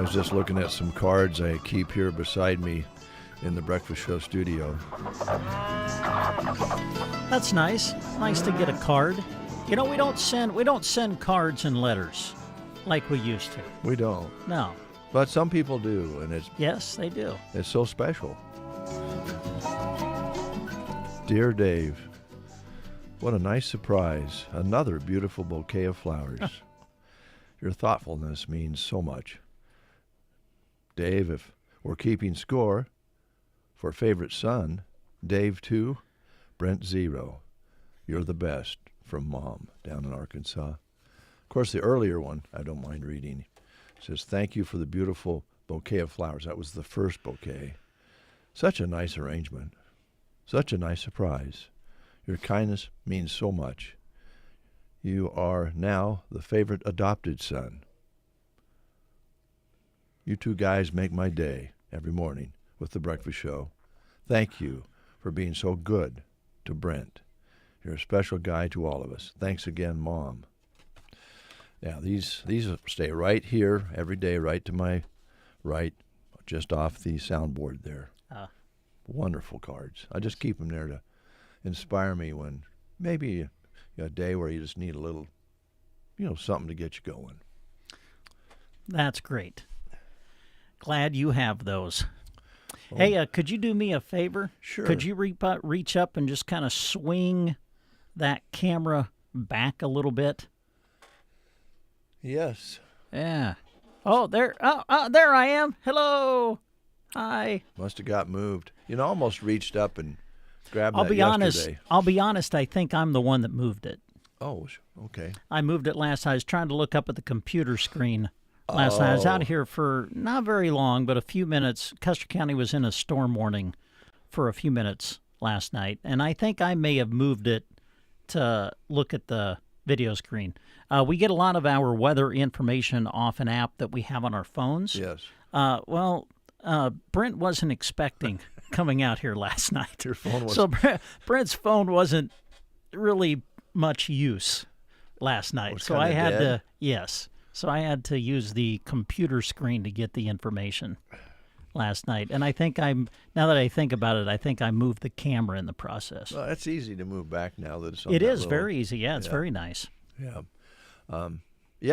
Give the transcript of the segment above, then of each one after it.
was just looking at some cards I keep here beside me in the Breakfast Show studio. That's nice. Nice to get a card. You know, we don't send cards and letters like we used to. We don't. No. But some people do, and Yes, they do. it's so special. Dear Dave, what a nice surprise. Another beautiful bouquet of flowers. Your thoughtfulness means so much. Dave, if we're keeping score, for favorite son, Dave 2, Brent 0. You're the best, from Mom down in Arkansas. Of course, the earlier one, I don't mind reading. It says, thank you for the beautiful bouquet of flowers. That was the first bouquet. Such a nice arrangement. Such a nice surprise. Your kindness means so much. You are now the favorite adopted son. You two guys make my day every morning with the breakfast show. Thank you for being so good to Brent. You're a special guy to all of us. Thanks again, Mom. Yeah, these stay right here every day, right to my right, just off the soundboard there. Wonderful cards. I just keep them there to inspire me when maybe a day where you just need a little, something to get you going. That's great. Glad you have those. Oh. Hey, could you do me a favor? Sure. Could you reach up and just kind of swing that camera back a little bit? Yes. Yeah. Oh, there. There I am. Hello. Hi. Must have got moved. I almost reached up and grabbed I'll be yesterday. honest. I think I'm the one that moved it. Oh, okay. I moved it last. I was trying to look up at the computer screen last night. I was out here for not very long, but a few minutes. Custer County was in a storm warning for a few minutes last night, and I think I may have moved it to look at the video screen. We get a lot of our weather information off an app that we have on our phones. Yes. Brent wasn't expecting coming out here last night. Your phone was... So Brent's phone wasn't really much use last night. So I had to, yes. So I had to use the computer screen to get the information last night. And I think now that I think about it, I think I moved the camera in the process. Well, it's easy to move back now that it's on It that is little... very easy. Yeah, it's very nice. Yeah.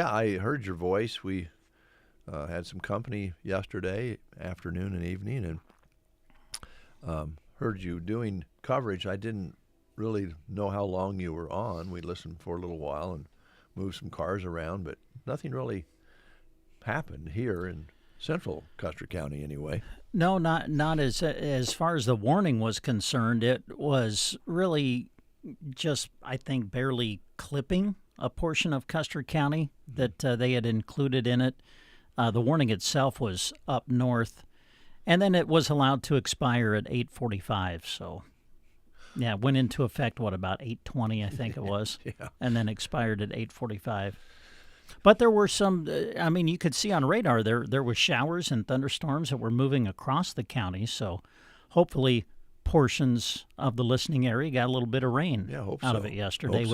I heard your voice. We had some company yesterday afternoon and evening, and heard you doing coverage. I didn't really know how long you were on. We listened for a little while and moved some cars around, but nothing really happened here in central Custer County anyway. No, not as far as the warning was concerned. It was really just, I think, barely clipping a portion of Custer County that they had included in it. The warning itself was up north, and then it was allowed to expire at 8:45. So, yeah, went into effect, about 8:20, I think it was, Yeah. And then expired at 8:45. But there were some, you could see on radar there were showers and thunderstorms that were moving across the county, so hopefully portions of the listening area got a little bit of rain out of it yesterday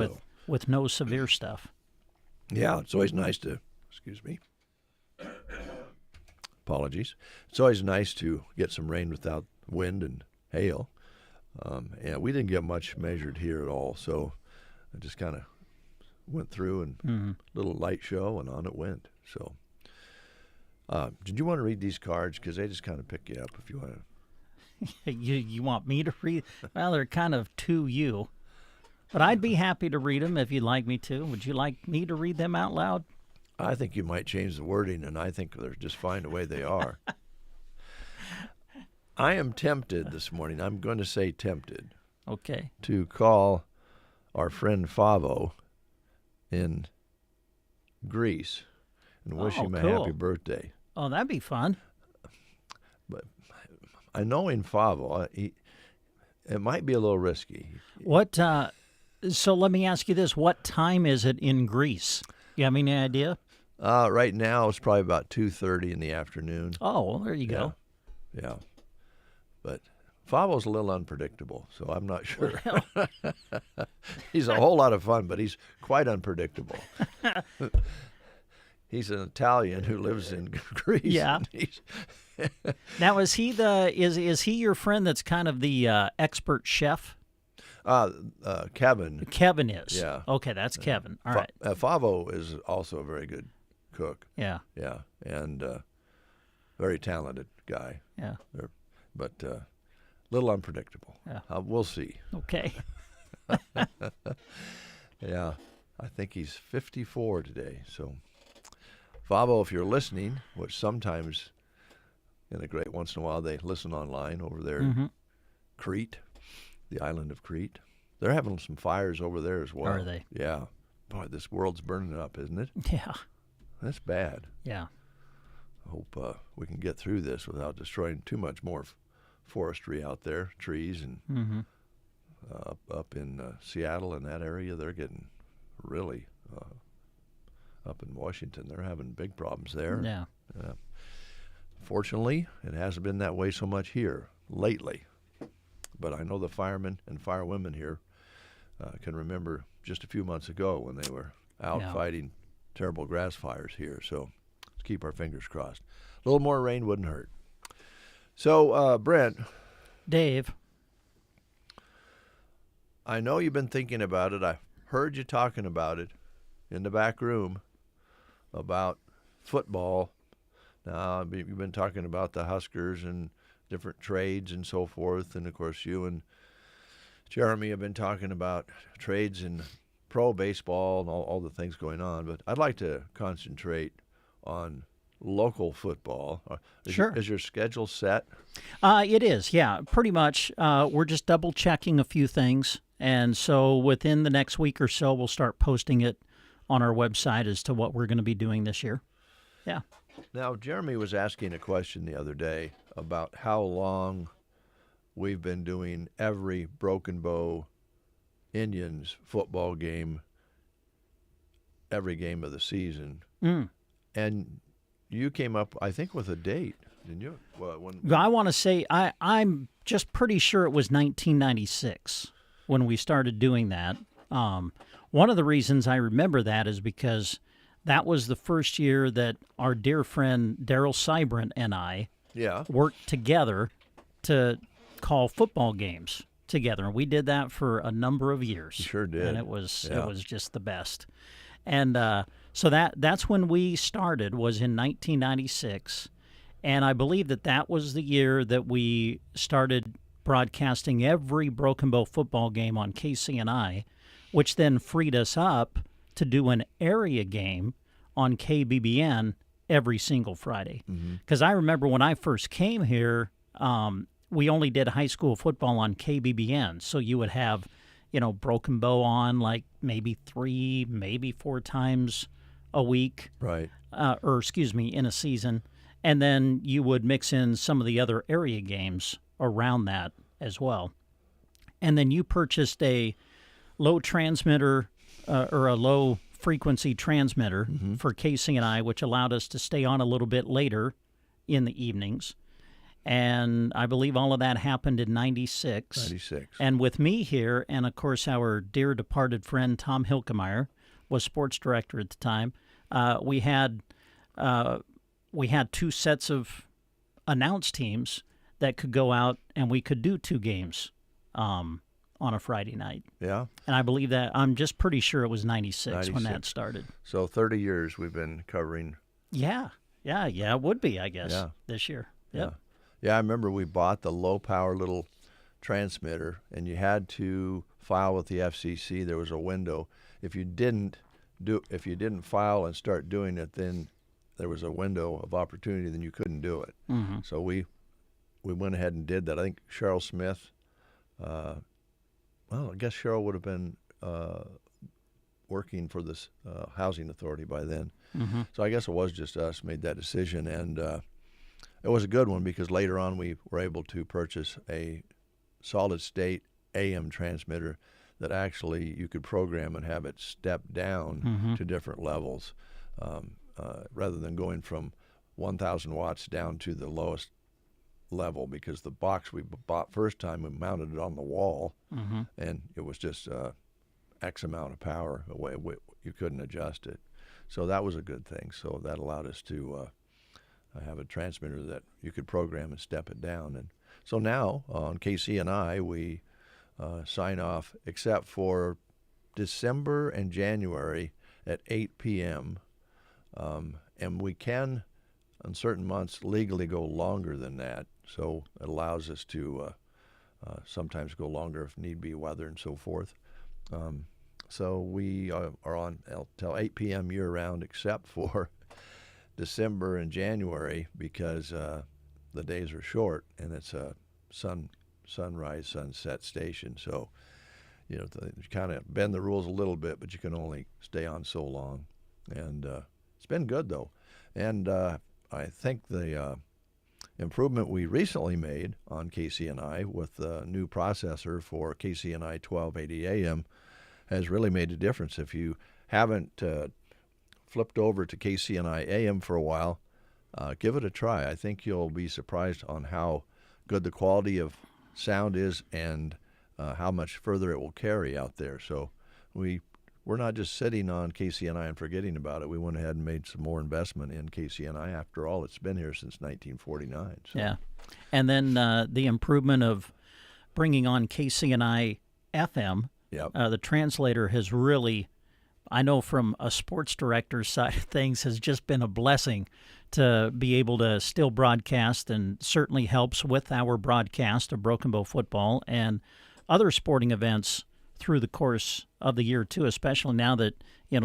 with no severe stuff. Yeah, it's always nice to, excuse me, apologies. It's always nice to get some rain without wind and hail. We didn't get much measured here at all, so I just kind of went through and little light show, and on it went. So, did you want to read these cards? Because they just kind of pick you up if you want to. You want me to read? Well, they're kind of to you. But I'd be happy to read them if you'd like me to. Would you like me to read them out loud? I think you might change the wording, and I think they're just fine the way they are. I am tempted this morning, I'm going to say tempted, okay, to call our friend Favo in Greece and wish him a happy birthday. Oh, that'd be fun. But I know in Favo, it might be a little risky. What? So let me ask you this. What time is it in Greece? You have any idea? Right now, it's probably about 2:30 in the afternoon. Oh, well, there you go. Yeah. But Favo's a little unpredictable, so I'm not sure. He's a whole lot of fun, but he's quite unpredictable. He's an Italian who lives in Greece. Yeah. Now, is he is he your friend that's kind of the expert chef? Kevin. Kevin is. Yeah. Okay, that's Kevin. All right. Favo is also a very good cook. Yeah. Yeah, and very talented guy. Yeah. But little unpredictable. Yeah. We'll see. Okay. Yeah, I think he's 54 today. So, Favo, if you're listening, which sometimes, in a great once in a while, they listen online over there in Crete, the island of Crete. They're having some fires over there as well. Are they? Yeah. Boy, this world's burning up, isn't it? Yeah. That's bad. Yeah. I hope we can get through this without destroying too much more forestry out there, trees, and up in Seattle and that area, they're getting really up in Washington. They're having big problems there. Yeah. Fortunately, it hasn't been that way so much here lately. But I know the firemen and firewomen here can remember just a few months ago when they were out fighting terrible grass fires here. So let's keep our fingers crossed. A little more rain wouldn't hurt. So, Brent. Dave. I know you've been thinking about it. I heard you talking about it in the back room about football. Now, you've been talking about the Huskers and different trades and so forth. And, of course, you and Jeremy have been talking about trades in pro baseball and all the things going on. But I'd like to concentrate on local football. Sure. Is your schedule set? It is, yeah, pretty much. We're just double-checking a few things. And so within the next week or so, we'll start posting it on our website as to what we're going to be doing this year. Yeah. Now, Jeremy was asking a question the other day about how long we've been doing every Broken Bow Indians football game, every game of the season. And you came up, I think, with a date, didn't you? Well, I want to say I'm just pretty sure it was 1996 when we started doing that. One of the reasons I remember that is because that was the first year that our dear friend Daryl Seibert and I worked together to call football games together. And we did that for a number of years. Sure did. And it was just the best. And so that's when we started, was in 1996. And I believe that was the year that we started broadcasting every Broken Bow football game on KCNI, which then freed us up to do an area game on KBBN every single Friday. Because I remember when I first came here, we only did high school football on KBBN. So you would have, Broken Bow on like maybe 3, maybe 4 times a week. Right. In a season. And then you would mix in some of the other area games around that as well. And then you purchased a low transmitter or a low frequency transmitter for KCNI, which allowed us to stay on a little bit later in the evenings. And I believe all of that happened in 96. And with me here, and of course our dear departed friend Tom Hilkemeyer was sports director at the time, we had 2 sets of announced teams that could go out, and we could do 2 games on a Friday night. Yeah. And I believe that, I'm just pretty sure it was 96 when that started. So 30 years we've been covering. Yeah, it would be, I guess, this year. Yep. Yeah, I remember we bought the low-power little transmitter, and you had to file with the FCC. There was a window. If you didn't file and start doing it, then there was a window of opportunity, then you couldn't do it. So we went ahead and did that. I think Cheryl Smith, I guess Cheryl would have been working for this housing authority by then. So I guess it was just us made that decision, and it was a good one because later on we were able to purchase a solid-state AM transmitter that actually you could program and have it step down to different levels rather than going from 1,000 watts down to the lowest level, because the box we bought first time, we mounted it on the wall, and it was just X amount of power away. You couldn't adjust it. So that was a good thing. So that allowed us to have a transmitter that you could program and step it down. And so now on KCNI, we sign off except for December and January at 8 p.m. And we can, on certain months, legally go longer than that. So it allows us to sometimes go longer if need be, weather and so forth. So we are on till 8 p.m. year-round except for December and January because the days are short and it's a sunrise, sunset station. So, you kind of bend the rules a little bit, but you can only stay on so long. And it's been good, though. And I think the improvement we recently made on KCNI with the new processor for KCNI 1280 AM has really made a difference. If you haven't flipped over to KCNI AM for a while, give it a try. I think you'll be surprised on how good the quality of sound is and how much further it will carry out there. So we're not just sitting on KCNI and forgetting about it. We went ahead and made some more investment in KCNI. After all, it's been here since 1949. So. Yeah. And then the improvement of bringing on KCNI FM. Yep. The translator has really, I know from a sports director's side of things, has just been a blessing to be able to still broadcast, and certainly helps with our broadcast of Broken Bow football and other sporting events through the course of the year too, especially now that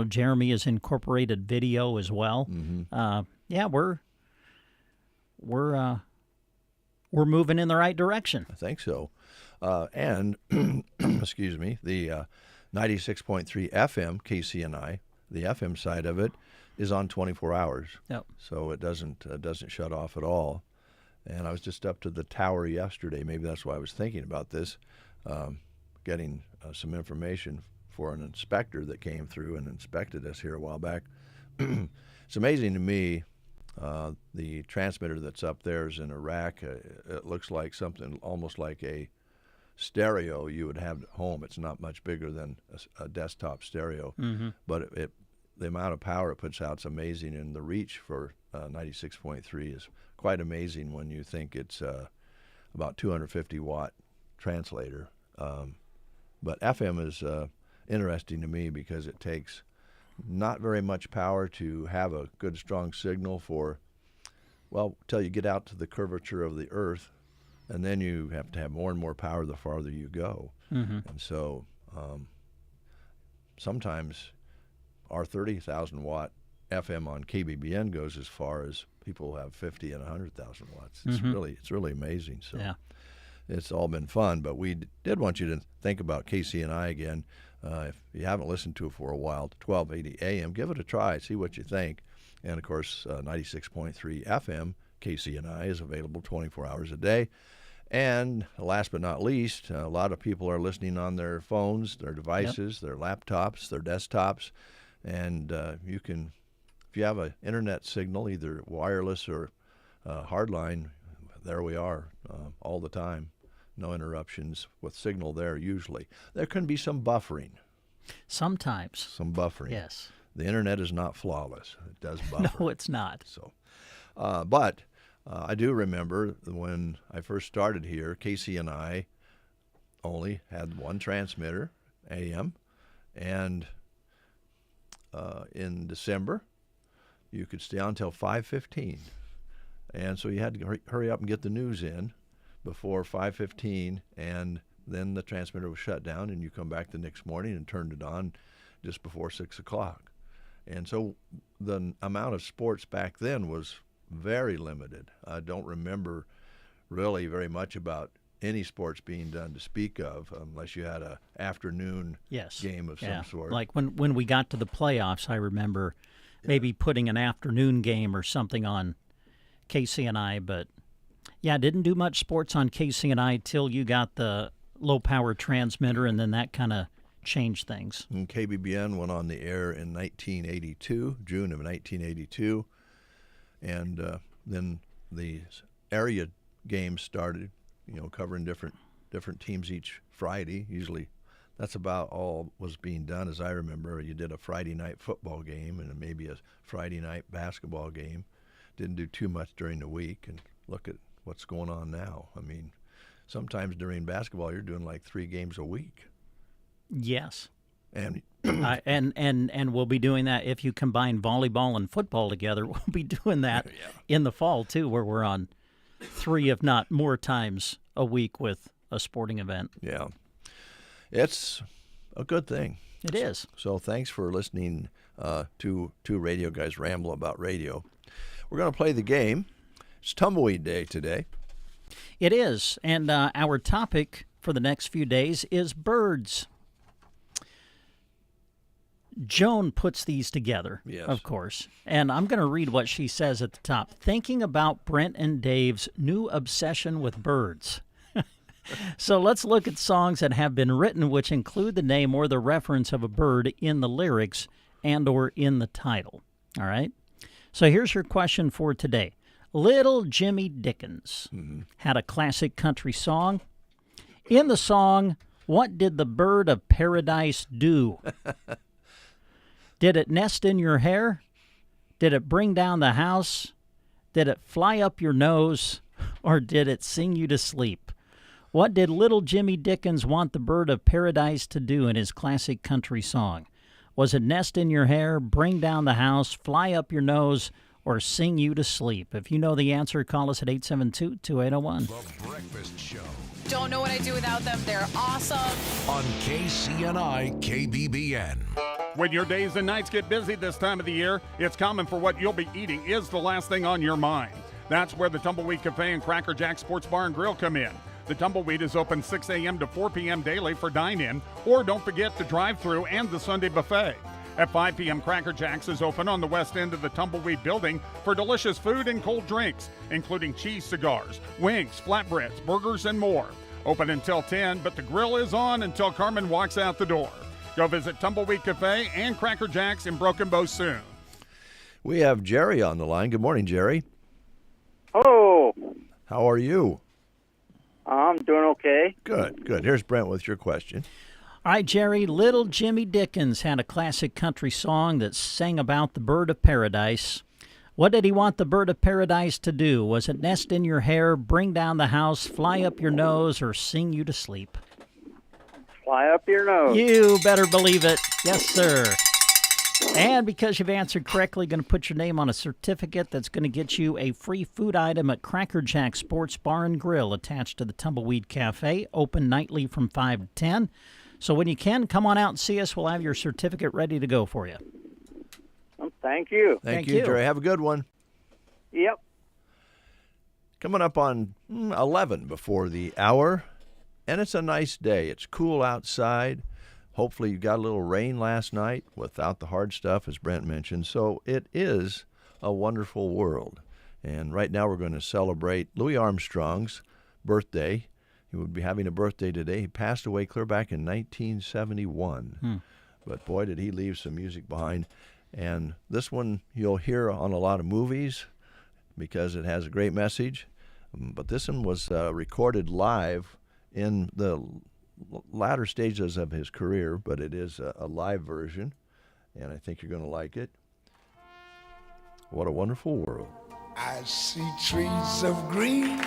Jeremy has incorporated video as well. Mm-hmm. Yeah, we're moving in the right direction. I think so. And, excuse me, the 96.3 FM KCNI, the FM side of it, is on 24 hours. Yep. So it doesn't shut off at all. And I was just up to the tower yesterday. Maybe that's why I was thinking about this, getting some information for an inspector that came through and inspected us here a while back. It's amazing to me. The transmitter that's up there is in a rack. It looks like something almost like a stereo you would have at home. It's not much bigger than a desktop stereo, mm-hmm. but the amount of power it puts out is amazing, and the reach for 96.3 is quite amazing when you think it's about 250 watt translator. But FM is interesting to me because it takes not very much power to have a good strong signal for, well, till you get out to the curvature of the earth, and then you have to have more and more power the farther you go. Mm-hmm. And so sometimes our 30,000 watt FM on KBBN goes as far as people have 50 and 100,000 watts. It's mm-hmm. really amazing. So yeah. It's all been fun, but we did want you to think about KCNI again. If you haven't listened to it for a while, 1280 AM, give it a try, see what you think. And, of course, 96.3 FM, KCNI, is available 24 hours a day. And last but not least, a lot of people are listening on their phones, their devices, their laptops, their desktops. And you can, if you have an internet signal, either wireless or hardline, there we are all the time. No interruptions with signal there usually. There can be some buffering. Sometimes. Some buffering. Yes. The internet is not flawless. It does buffer. No, it's not. So, but I do remember when I first started here, KCNI only had one transmitter, AM, and in December you could stay on until 5:15, and so you had to hurry up and get the news in before 5:15, and then the transmitter was shut down, and you come back the next morning and turned it on just before 6 o'clock. And so the amount of sports back then was very limited. I don't remember really very much about any sports being done to speak of, unless you had a afternoon game of some sort. Like when we got to the playoffs, I remember maybe putting an afternoon game or something on KCNI, but didn't do much sports on KCNI till you got the low-power transmitter, and then that kind of changed things. And KBBN went on the air in 1982, June of 1982, and then the area games started, covering different teams each Friday, usually that's about all was being done, as I remember. You did a Friday night football game and maybe a Friday night basketball game. Didn't do too much during the week, and look at what's going on now. I mean, sometimes during basketball, you're doing like 3 games a week. Yes. And and we'll be doing that if you combine volleyball and football together. We'll be doing that in the fall too, where we're on 3, if not more times a week with a sporting event. Yeah, it's a good thing. It is. So thanks for listening to two radio guys ramble about radio. We're going to play the game. It's Tumbleweed Day today. It is, and our topic for the next few days is birds. Joan puts these together, Yes. Of course, and I'm going to read what she says at the top. Thinking about Brent and Dave's new obsession with birds. So let's look at songs that have been written which include the name or the reference of a bird in the lyrics and or in the title. All right? So here's your question for today. Little Jimmy Dickens had a classic country song. In the song, what did the bird of paradise do? Did it nest in your hair? Did it bring down the house? Did it fly up your nose? Or did it sing you to sleep? What did little Jimmy Dickens want the bird of paradise to do in his classic country song? Was it nest in your hair, bring down the house, fly up your nose, or sing you to sleep? If you know the answer, call us at 872-2801. The Breakfast Show Don't know what I do without them. They're awesome. on KCNI KBBN. When your days and nights get busy this time of the year, it's common for what you'll be eating is the last thing on your mind. That's where the Tumbleweed Cafe and Cracker Jack Sports Bar and Grill come in. The Tumbleweed is open 6 a.m. to 4 p.m. daily for dine-in, or don't forget the drive-thru and the Sunday buffet. At 5 p.m., Cracker Jack's is open on the west end of the Tumbleweed building for delicious food and cold drinks, including cheese cigars, wings, flatbreads, burgers, and more. Open until 10, but the grill is on until Carmen walks out the door. Go visit Tumbleweed Cafe and Cracker Jack's in Broken Bow soon. We have Jerry on the line. Good morning, Jerry. Oh, How are you? I'm doing okay. Good, good. Here's Brent with your question. All right, Jerry, little Jimmy Dickens had a classic country song that sang about the bird of paradise. What did he want the bird of paradise to do? Was it nest in your hair, bring down the house, fly up your nose, or sing you to sleep? Fly up your nose. You better believe it. Yes, sir. And because you've answered correctly, going to put your name on a certificate that's going to get you a free food item at Cracker Jack Sports Bar and Grill attached to the Tumbleweed Cafe, open nightly from 5 to 10. So when you can, come on out and see us. We'll have your certificate ready to go for you. Oh, thank you. Thank Thank you, you. Jerry. Have a good one. Yep. Coming up on 11 before the hour, and it's a nice day. It's cool outside. Hopefully you got a little rain last night without the hard stuff, as Brent mentioned. So it is a wonderful world. And right now we're going to celebrate Louis Armstrong's birthday. He would be having a birthday today. He passed away clear back in 1971. But boy, did he leave some music behind. And this one you'll hear on a lot of movies because it has a great message. But this one was recorded live in the latter stages of his career, but it is a live version, and I think you're going to like it. What a wonderful world. I see trees of green.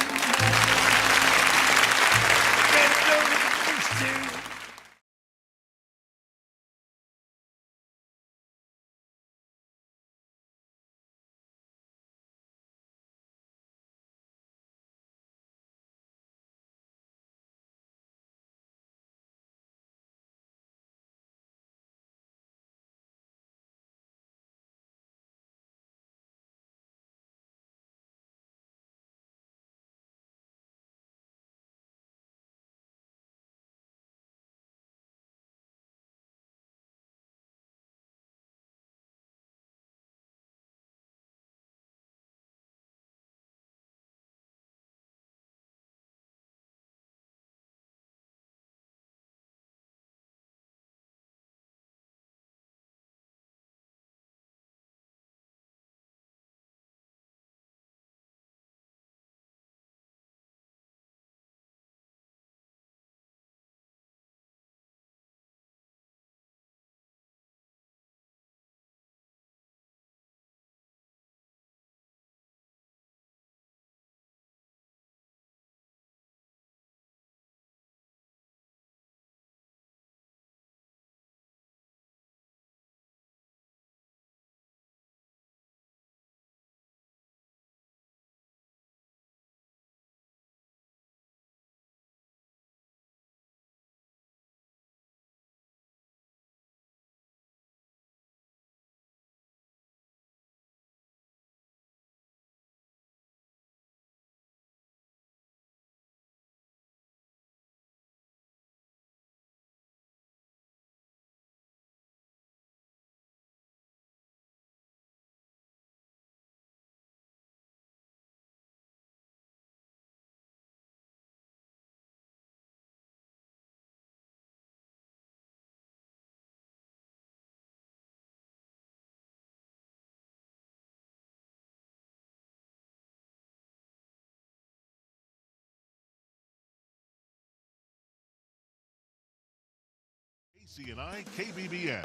KCNI KBBN.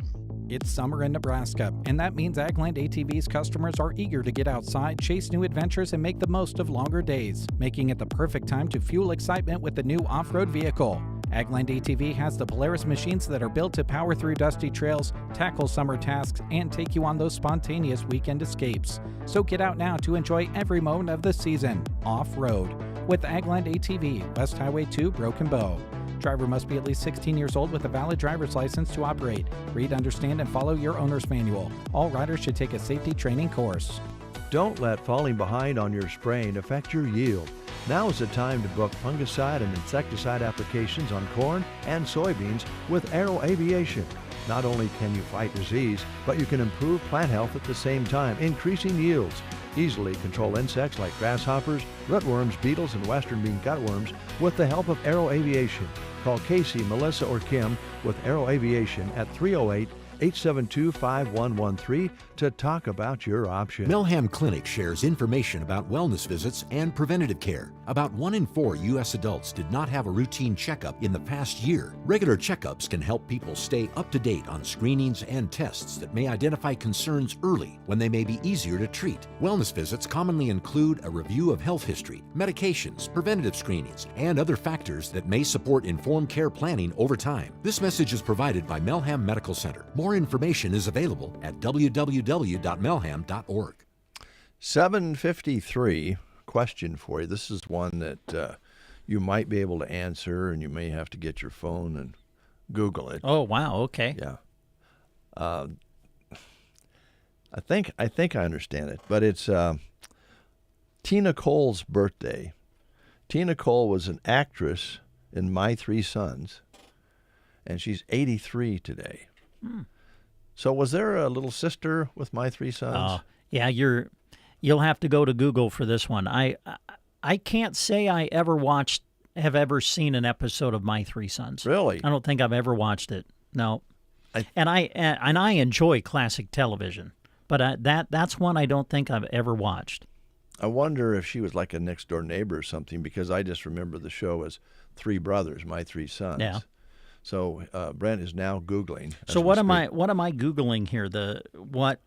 It's summer in Nebraska, and that means Agland ATV's customers are eager to get outside, chase new adventures, and make the most of longer days, making it the perfect time to fuel excitement with the new off-road vehicle. Agland ATV has the Polaris machines that are built to power through dusty trails, tackle summer tasks, and take you on those spontaneous weekend escapes. So get out now to enjoy every moment of the season, off-road, with Agland ATV, West Highway 2, Broken Bow. Driver must be at least 16 years old with a valid driver's license to operate. Read, understand, and follow your owner's manual. All riders should take a safety training course. Don't let falling behind on your spraying affect your yield. Now is the time to book fungicide and insecticide applications on corn and soybeans with Aero Aviation. Not only can you fight disease, but you can improve plant health at the same time, increasing yields. Easily control insects like grasshoppers, rootworms, beetles, and western bean cutworms with the help of Aero Aviation. Call Casey, Melissa, or Kim with Aero Aviation at 308-872-5113 to talk about your options. Melham Clinic shares information about wellness visits and preventative care. About 1 in 4 U.S. adults did not have a routine checkup in the past year. Regular checkups can help people stay up to date on screenings and tests that may identify concerns early when they may be easier to treat. Wellness visits commonly include a review of health history, medications, preventative screenings, and other factors that may support informed care planning over time. This message is provided by Melham Medical Center. More information is available at www.melham.org. 753, question for you. This is one that you might be able to answer, and you may have to get your phone and Google it. Oh, wow. Okay. Yeah. I think I understand it, but it's Tina Cole's birthday. Tina Cole was an actress in My Three Sons, and she's 83 today. So was there a little sister with My Three Sons? Yeah, you'll have to go to Google for this one. I can't say I have ever seen an episode of My Three Sons. Really? I don't think I've ever watched it. No. And I enjoy classic television, but that's one I don't think I've ever watched. I wonder if she was like a next door neighbor or something, because I just remember the show as Three Brothers, My Three Sons. Yeah. So Brent is now Googling. So what am I Googling here? What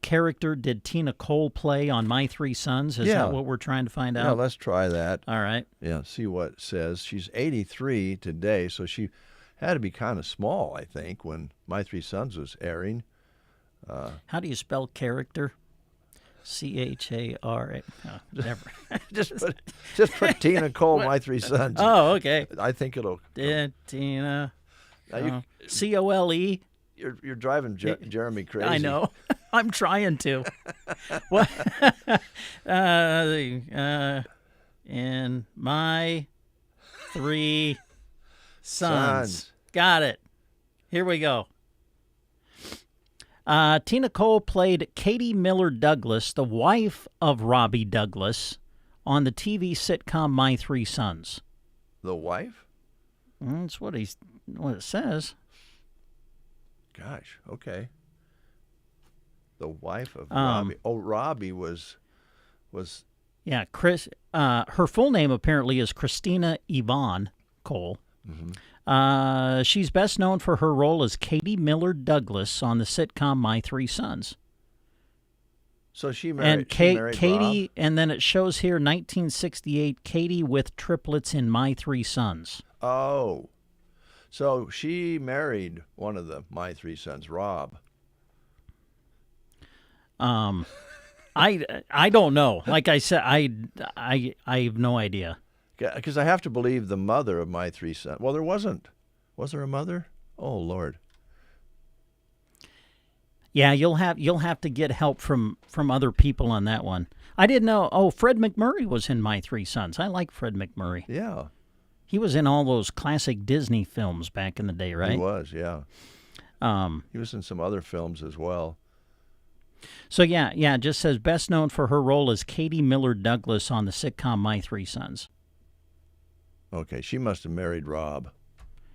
character did Tina Cole play on My Three Sons? Is that what we're trying to find out? Yeah, let's try that. All right. Yeah, see what it says. She's 83 today, so she had to be kind of small, I think, when My Three Sons was airing. How do you spell character? CHARA. Oh, never. just put Tina Cole, My Three Sons. Oh, okay. I think it'll. Tina. Now COLE. You're driving Jeremy crazy. I know. I'm trying to. What? And My Three Sons. Got it. Here we go. Tina Cole played Katie Miller Douglas, the wife of Robbie Douglas, on the TV sitcom My Three Sons. The wife? That's what it says. Gosh, okay. The wife of Robbie. Oh, Robbie was. Yeah, Chris. Her full name apparently is Christina Yvonne Cole. Mm-hmm. She's best known for her role as Katie Miller Douglas on the sitcom My Three Sons. So she married Katie, Rob? and then it shows here 1968, Katie with triplets in My Three Sons. Oh, so she married one of the My Three Sons, Rob. I don't know. Like I said, I have no idea. Because I have to believe the mother of My Three Sons. Well, there wasn't. Was there a mother? Oh, Lord. Yeah, you'll have to get help from other people on that one. I didn't know. Oh, Fred McMurray was in My Three Sons. I like Fred McMurray. Yeah. He was in all those classic Disney films back in the day, right? He was, yeah. He was in some other films as well. So, yeah, it just says best known for her role as Katie Miller Douglas on the sitcom My Three Sons. Okay, she must have married Rob,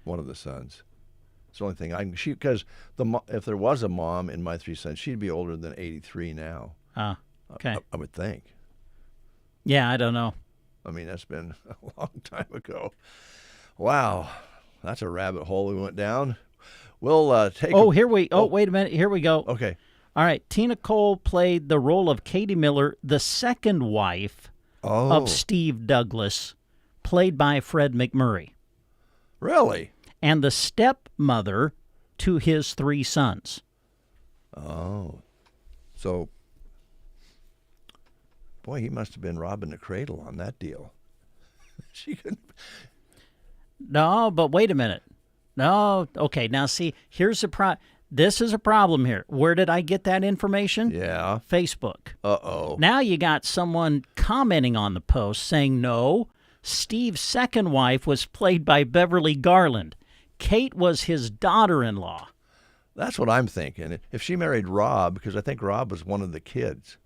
one of the sons. It's the only thing because if there was a mom in My Three Sons, she'd be older than 83 now. Okay. I would think. Yeah, I don't know. I mean, that's been a long time ago. Wow, that's a rabbit hole we went down. We'll take. Wait a minute. Here we go. Okay. All right. Tina Cole played the role of Katie Miller, the second wife of Steve Douglas, played by Fred McMurray. Really? And the stepmother to his 3 sons. Oh. So, boy, he must have been robbing the cradle on that deal. She couldn't. No, but wait a minute. No, okay. Now, see, here's this is a problem here. Where did I get that information? Yeah. Facebook. Uh-oh. Now you got someone commenting on the post saying, no, Steve's second wife was played by Beverly Garland. Kate was his daughter-in-law. That's what I'm thinking. If she married Rob, because I think Rob was one of the kids.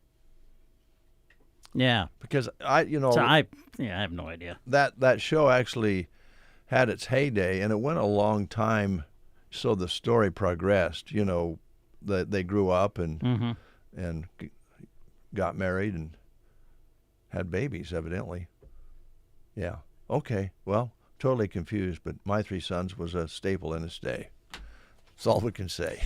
Yeah. Because I have no idea. That show actually had its heyday, and it went a long time. So the story progressed. You know, they grew up and got married and had babies, evidently. Yeah. Okay. Well, totally confused, but My 3 Sons was a staple in its day. That's all we can say.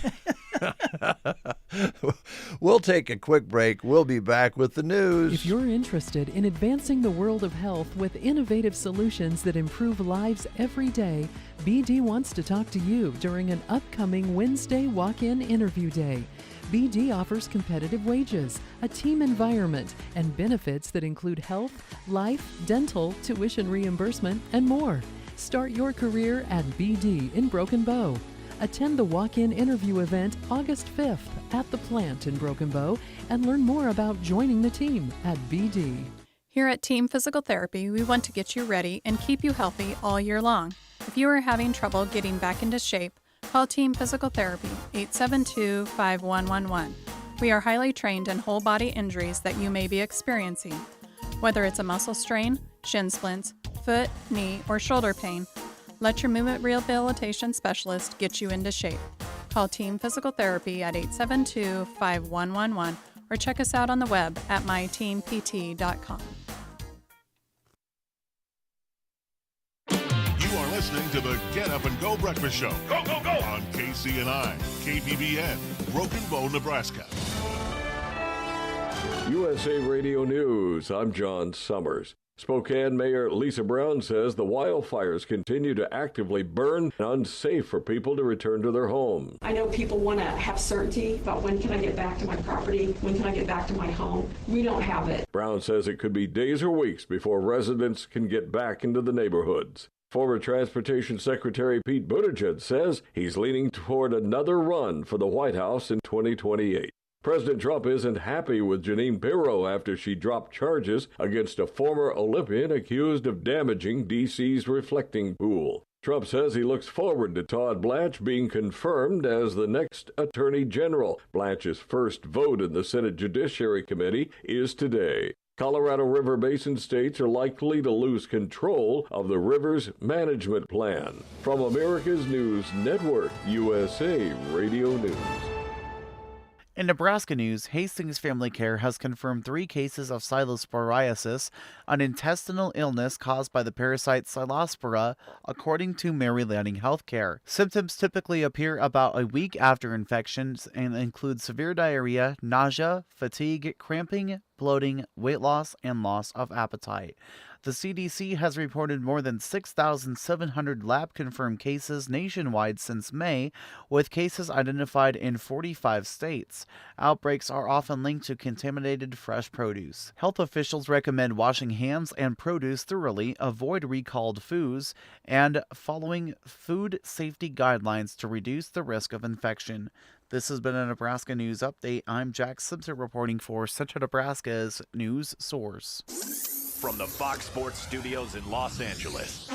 We'll take a quick break. We'll be back with the news. If you're interested in advancing the world of health with innovative solutions that improve lives every day, BD wants to talk to you during an upcoming Wednesday walk-in interview day. BD offers competitive wages, a team environment, and benefits that include health, life, dental, tuition reimbursement, and more. Start your career at BD in Broken Bow. Attend the walk-in interview event August 5th at the plant in Broken Bow and learn more about joining the team at BD. Here at Team Physical Therapy, we want to get you ready and keep you healthy all year long. If you are having trouble getting back into shape, call Team Physical Therapy 872-5111. We are highly trained in whole body injuries that you may be experiencing. Whether it's a muscle strain, shin splints, foot, knee, or shoulder pain, let your movement rehabilitation specialist get you into shape. Call Team Physical Therapy at 872-5111 or check us out on the web at myteampt.com. You are listening to the Get Up and Go Breakfast Show. Go, go, go! On KCNI, KBBN, Broken Bow, Nebraska. USA Radio News, I'm John Summers. Spokane Mayor Lisa Brown says the wildfires continue to actively burn and unsafe for people to return to their homes. I know people want to have certainty about when can I get back to my property, when can I get back to my home. We don't have it. Brown says it could be days or weeks before residents can get back into the neighborhoods. Former Transportation Secretary Pete Buttigieg says he's leaning toward another run for the White House in 2028. President Trump isn't happy with Jeanine Pirro after she dropped charges against a former Olympian accused of damaging D.C.'s reflecting pool. Trump says he looks forward to Todd Blanche being confirmed as the next Attorney General. Blanche's first vote in the Senate Judiciary Committee is today. Colorado River Basin states are likely to lose control of the river's management plan. From America's News Network, USA Radio News. In Nebraska news, Hastings Family Care has confirmed 3 cases of psilosporiasis, an intestinal illness caused by the parasite Psilospora, according to Mary Lanning Healthcare. Symptoms typically appear about a week after infections and include severe diarrhea, nausea, fatigue, cramping, bloating, weight loss, and loss of appetite. The CDC has reported more than 6,700 lab-confirmed cases nationwide since May, with cases identified in 45 states. Outbreaks are often linked to contaminated fresh produce. Health officials recommend washing hands and produce thoroughly, avoid recalled foods, and following food safety guidelines to reduce the risk of infection. This has been a Nebraska News Update. I'm Jack Simpson reporting for Central Nebraska's news source. From the Fox Sports Studios in Los Angeles,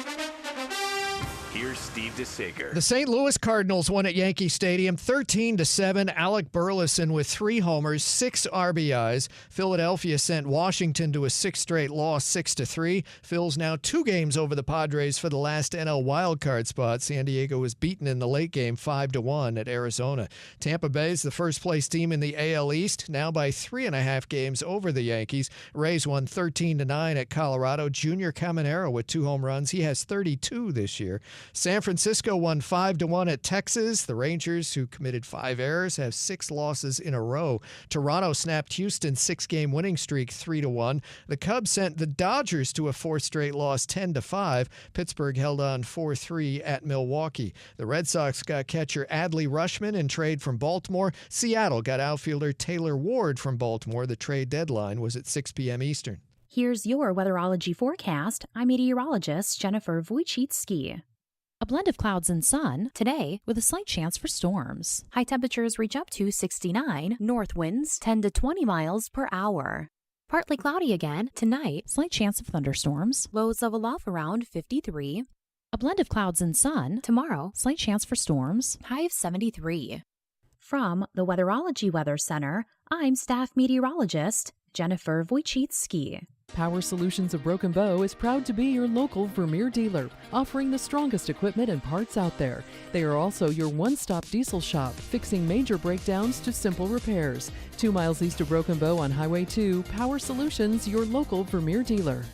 here's Steve DeSager. The St. Louis Cardinals won at Yankee Stadium 13-7. Alec Burleson with 3 homers, 6 RBIs. Philadelphia sent Washington to a 6th straight loss, 6-3. Phil's now 2 games over the Padres for the last NL wildcard spot. San Diego was beaten in the late game 5-1 at Arizona. Tampa Bay's the first-place team in the AL East, now by 3.5 games over the Yankees. Rays won 13-9 at Colorado. Junior Caminero with 2 home runs. He has 32 this year. San Francisco won 5-1 at Texas. The Rangers, who committed 5 errors, have 6 losses in a row. Toronto snapped Houston's 6-game winning streak 3-1. The Cubs sent the Dodgers to a 4th straight loss 10-5. Pittsburgh held on 4-3 at Milwaukee. The Red Sox got catcher Adley Rutschman in trade from Baltimore. Seattle got outfielder Taylor Ward from Baltimore. The trade deadline was at 6 p.m. Eastern. Here's your weatherology forecast. I'm meteorologist Jennifer Wojcicki. A blend of clouds and sun today with a slight chance for storms. High temperatures reach up to 69, north winds 10 to 20 miles per hour. Partly cloudy again tonight, slight chance of thunderstorms. Lows level off around 53. A blend of clouds and sun tomorrow, slight chance for storms, high of 73. From the Weatherology Weather Center, I'm staff meteorologist Jennifer Wojcicki. Power Solutions of Broken Bow is proud to be your local Vermeer dealer, offering the strongest equipment and parts out there. They are also your one-stop diesel shop, fixing major breakdowns to simple repairs. 2 miles east of Broken Bow on Highway 2, Power Solutions, your local Vermeer dealer.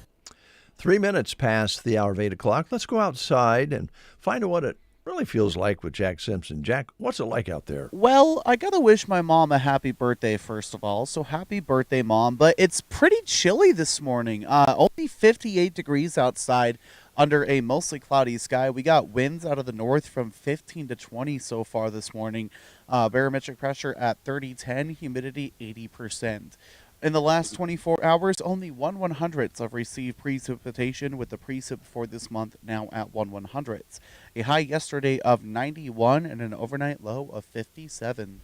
3 minutes past the hour of 8 o'clock. Let's go outside and find out what it really feels like with Jack Simpson. Jack, what's it like out there? Well, I gotta wish my mom a happy birthday, first of all. So happy birthday, Mom. But it's pretty chilly this morning. Only 58 degrees outside under a mostly cloudy sky. We got winds out of the north from 15 to 20 so far this morning. Barometric pressure at 3010, humidity 80%. In the last 24 hours, only 1/100ths have received precipitation, with the precip for this month now at 1/100ths. A high yesterday of 91 and an overnight low of 57.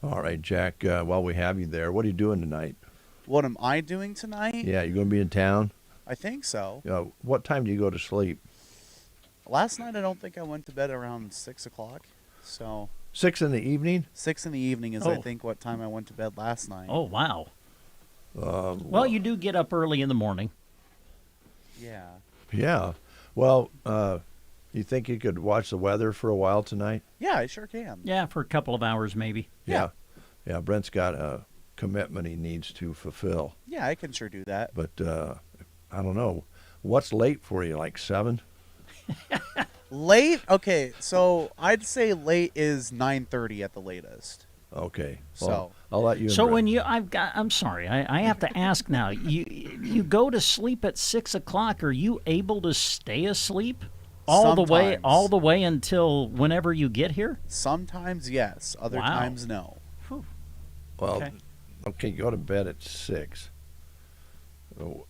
All right, Jack, while we have you there, what are you doing tonight? What am I doing tonight? Yeah, you going to be in town? I think so. What time do you go to sleep? Last night, I don't think I went to bed around 6 o'clock. So 6 in the evening? 6 in the evening is, I think, what time I went to bed last night. Oh, wow. Well, you do get up early in the morning. Yeah. Yeah. Well, you think you could watch the weather for a while tonight? Yeah, I sure can. Yeah, for a couple of hours maybe. Yeah. Yeah, Brent's got a commitment he needs to fulfill. Yeah, I can sure do that. But I don't know. What's late for you, like 7? Late? Okay, so I'd say late is 9:30 at the latest. Okay. So well, I'll let you. So when I'm sorry, I have to ask now. You go to sleep at 6 o'clock. Are you able to stay asleep all the way until whenever you get here? Sometimes yes, other times no. Whew. Well, okay, go to bed at 6. So,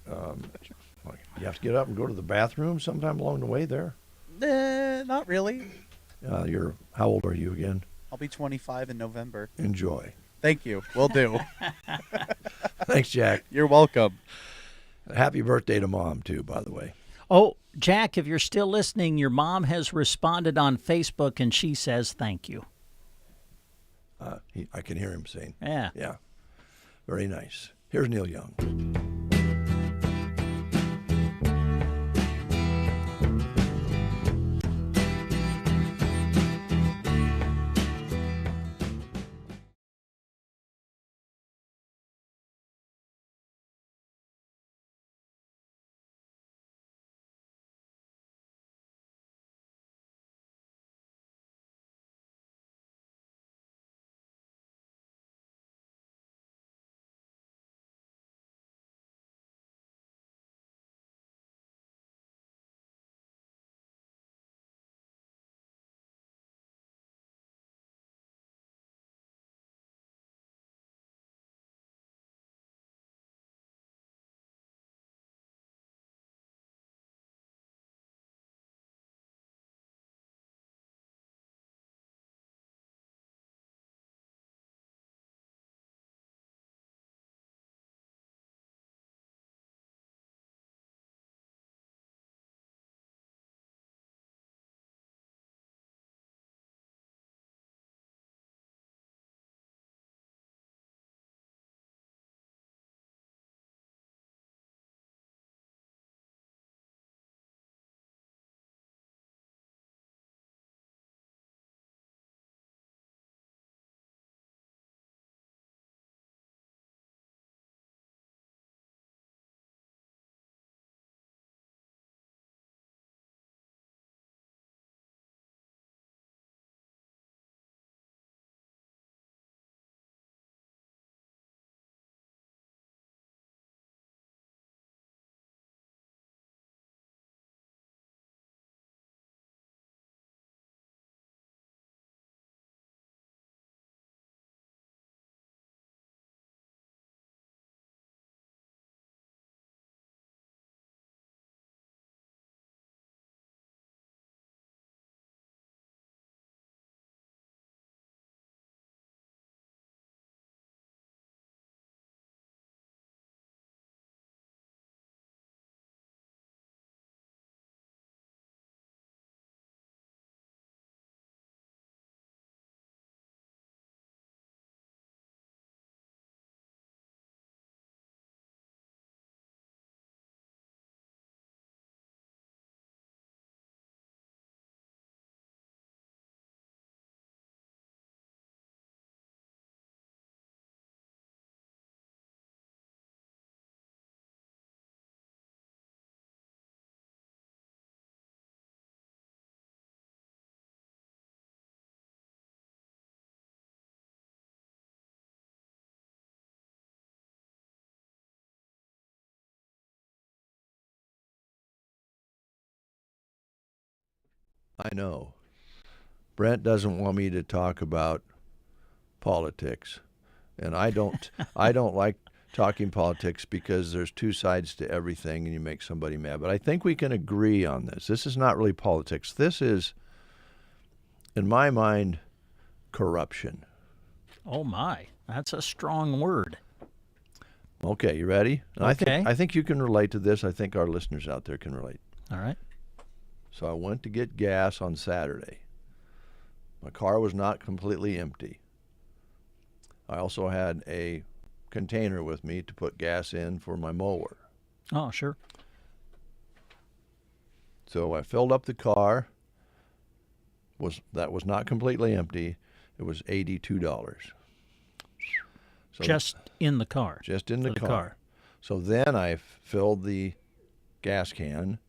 you have to get up and go to the bathroom sometime along the way there? Not really. How old are you again? I'll be 25 in November. Enjoy. Thank you. Will do. Thanks, Jack. You're welcome. Happy birthday to Mom, too, by the way. Oh, Jack, if you're still listening, your mom has responded on Facebook, and she says thank you. I can hear him saying. Yeah. Yeah. Very nice. Here's Neil Young. I know. Brent doesn't want me to talk about politics, and I don't. I don't like talking politics because there's two sides to everything, and you make somebody mad. But I think we can agree on this. This is not really politics. This is, in my mind, corruption. Oh my, that's a strong word. Okay, you ready? And Okay. I think you can relate to this. I think our listeners out there can relate. All right. So I went to get gas on Saturday. My car was not completely empty. I also had a container with me to put gas in for my mower. Oh, sure. So I filled up the car. That was not completely empty. It was $82. So Just in the car. Just in the For car. So then I filled the gas can.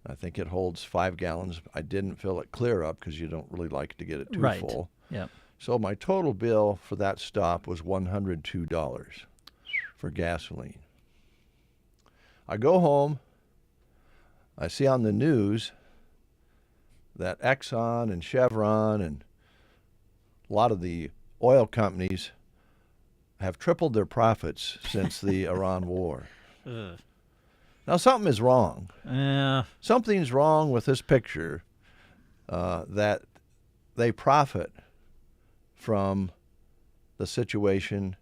I think it holds 5 gallons. I didn't fill it clear up because you don't really like to get it too full. Yep. So my total bill for that stop was $102 for gasoline. I go home. I see on the news that Exxon and Chevron and a lot of the oil companies have tripled their profits since the Iran war. Ugh. Now, something is wrong. Yeah. Something's wrong with this picture that they profit from the situation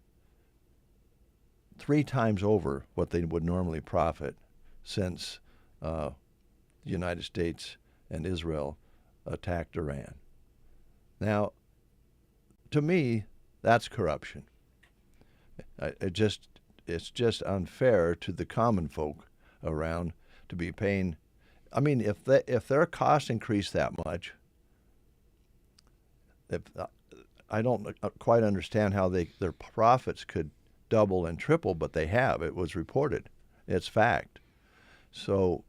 3 times over what they would normally profit since the United States and Israel attacked Iran. Now, to me, that's corruption. It's just unfair to the common folk around to be paying. I mean, if their costs increase that much, I don't quite understand how their profits could double and triple, but they have. It was reported. It's fact. So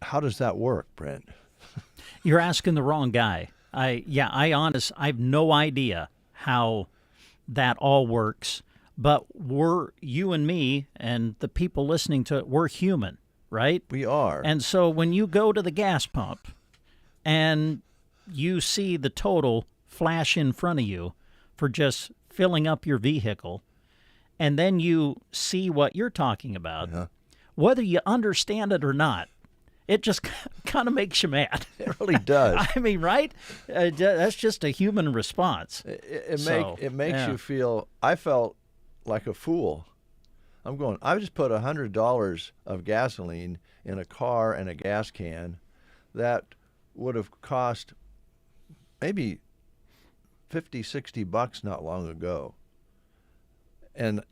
how does that work, Brent? You're asking the wrong guy. I have no idea how that all works, but you and me and the people listening to it, we're human, right? We are. And so when you go to the gas pump and you see the total flash in front of you for just filling up your vehicle, and then you see what you're talking about, whether you understand it or not, it just kind of makes you mad. It really does. I mean, right? That's just a human response. It makes you feel. I felt like a fool. I'm going. I just put $100 of gasoline in a car and a gas can that would have cost maybe $50-$60 not long ago. And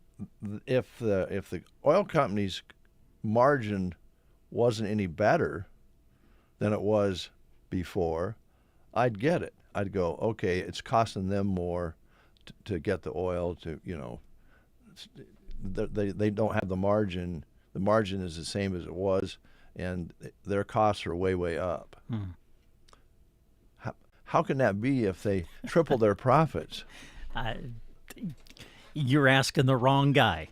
if the oil company's margin wasn't any better than it was before, I'd get it. I'd go, okay, it's costing them more to get the oil to, they don't have the margin. The margin is the same as it was, and their costs are way, way up. How can that be if they triple their profits? You're asking the wrong guy.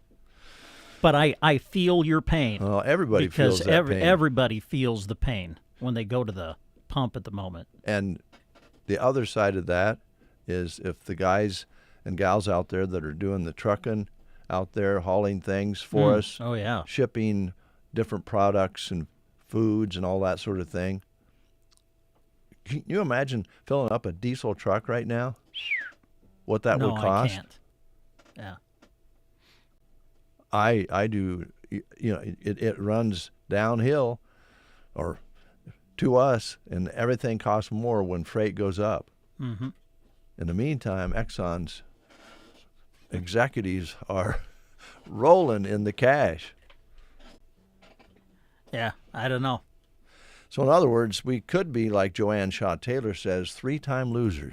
But I feel your pain. Well, everybody feels that pain. Everybody feels the pain when they go to the pump at the moment. And the other side of that is if the guys and gals out there that are doing the trucking out there, hauling things for us, shipping different products and foods and all that sort of thing. Can you imagine filling up a diesel truck right now? What that would cost? I can't. Yeah. I do, it runs downhill or to us, and everything costs more when freight goes up. Mm-hmm. In the meantime, Exxon's executives are rolling in the cash. Yeah, I don't know. So in other words, we could be, like Joanne Shaw Taylor says, 3-time losers.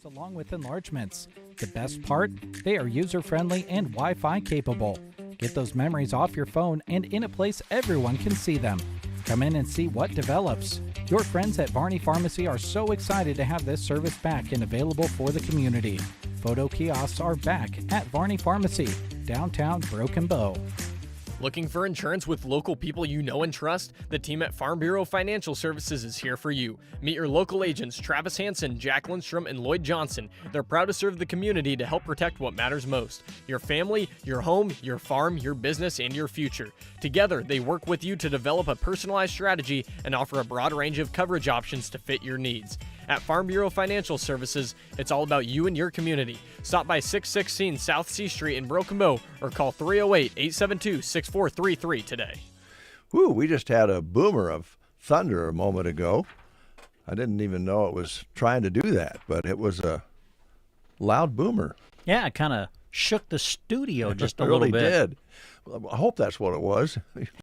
Along with enlargements. The best part? They are user-friendly and Wi-Fi capable. Get those memories off your phone and in a place everyone can see them. Come in and see what develops. Your friends at Varney Pharmacy are so excited to have this service back and available for the community. Photo kiosks are back at Varney Pharmacy, downtown Broken Bow. Looking for insurance with local people you know and trust? The team at Farm Bureau Financial Services is here for you. Meet your local agents Travis Hansen, Jack Lindstrom, and Lloyd Johnson. They're proud to serve the community to help protect what matters most: your family, your home, your farm, your business, and your future. Together, they work with you to develop a personalized strategy and offer a broad range of coverage options to fit your needs. At Farm Bureau Financial Services, it's all about you and your community. Stop by 616 South C Street in Broken Bow or call 308-872-6433 today. Woo, we just had a boomer of thunder a moment ago. I didn't even know it was trying to do that, but it was a loud boomer. Yeah, it kind of shook the studio just a little bit. It really did. Well, I hope that's what it was.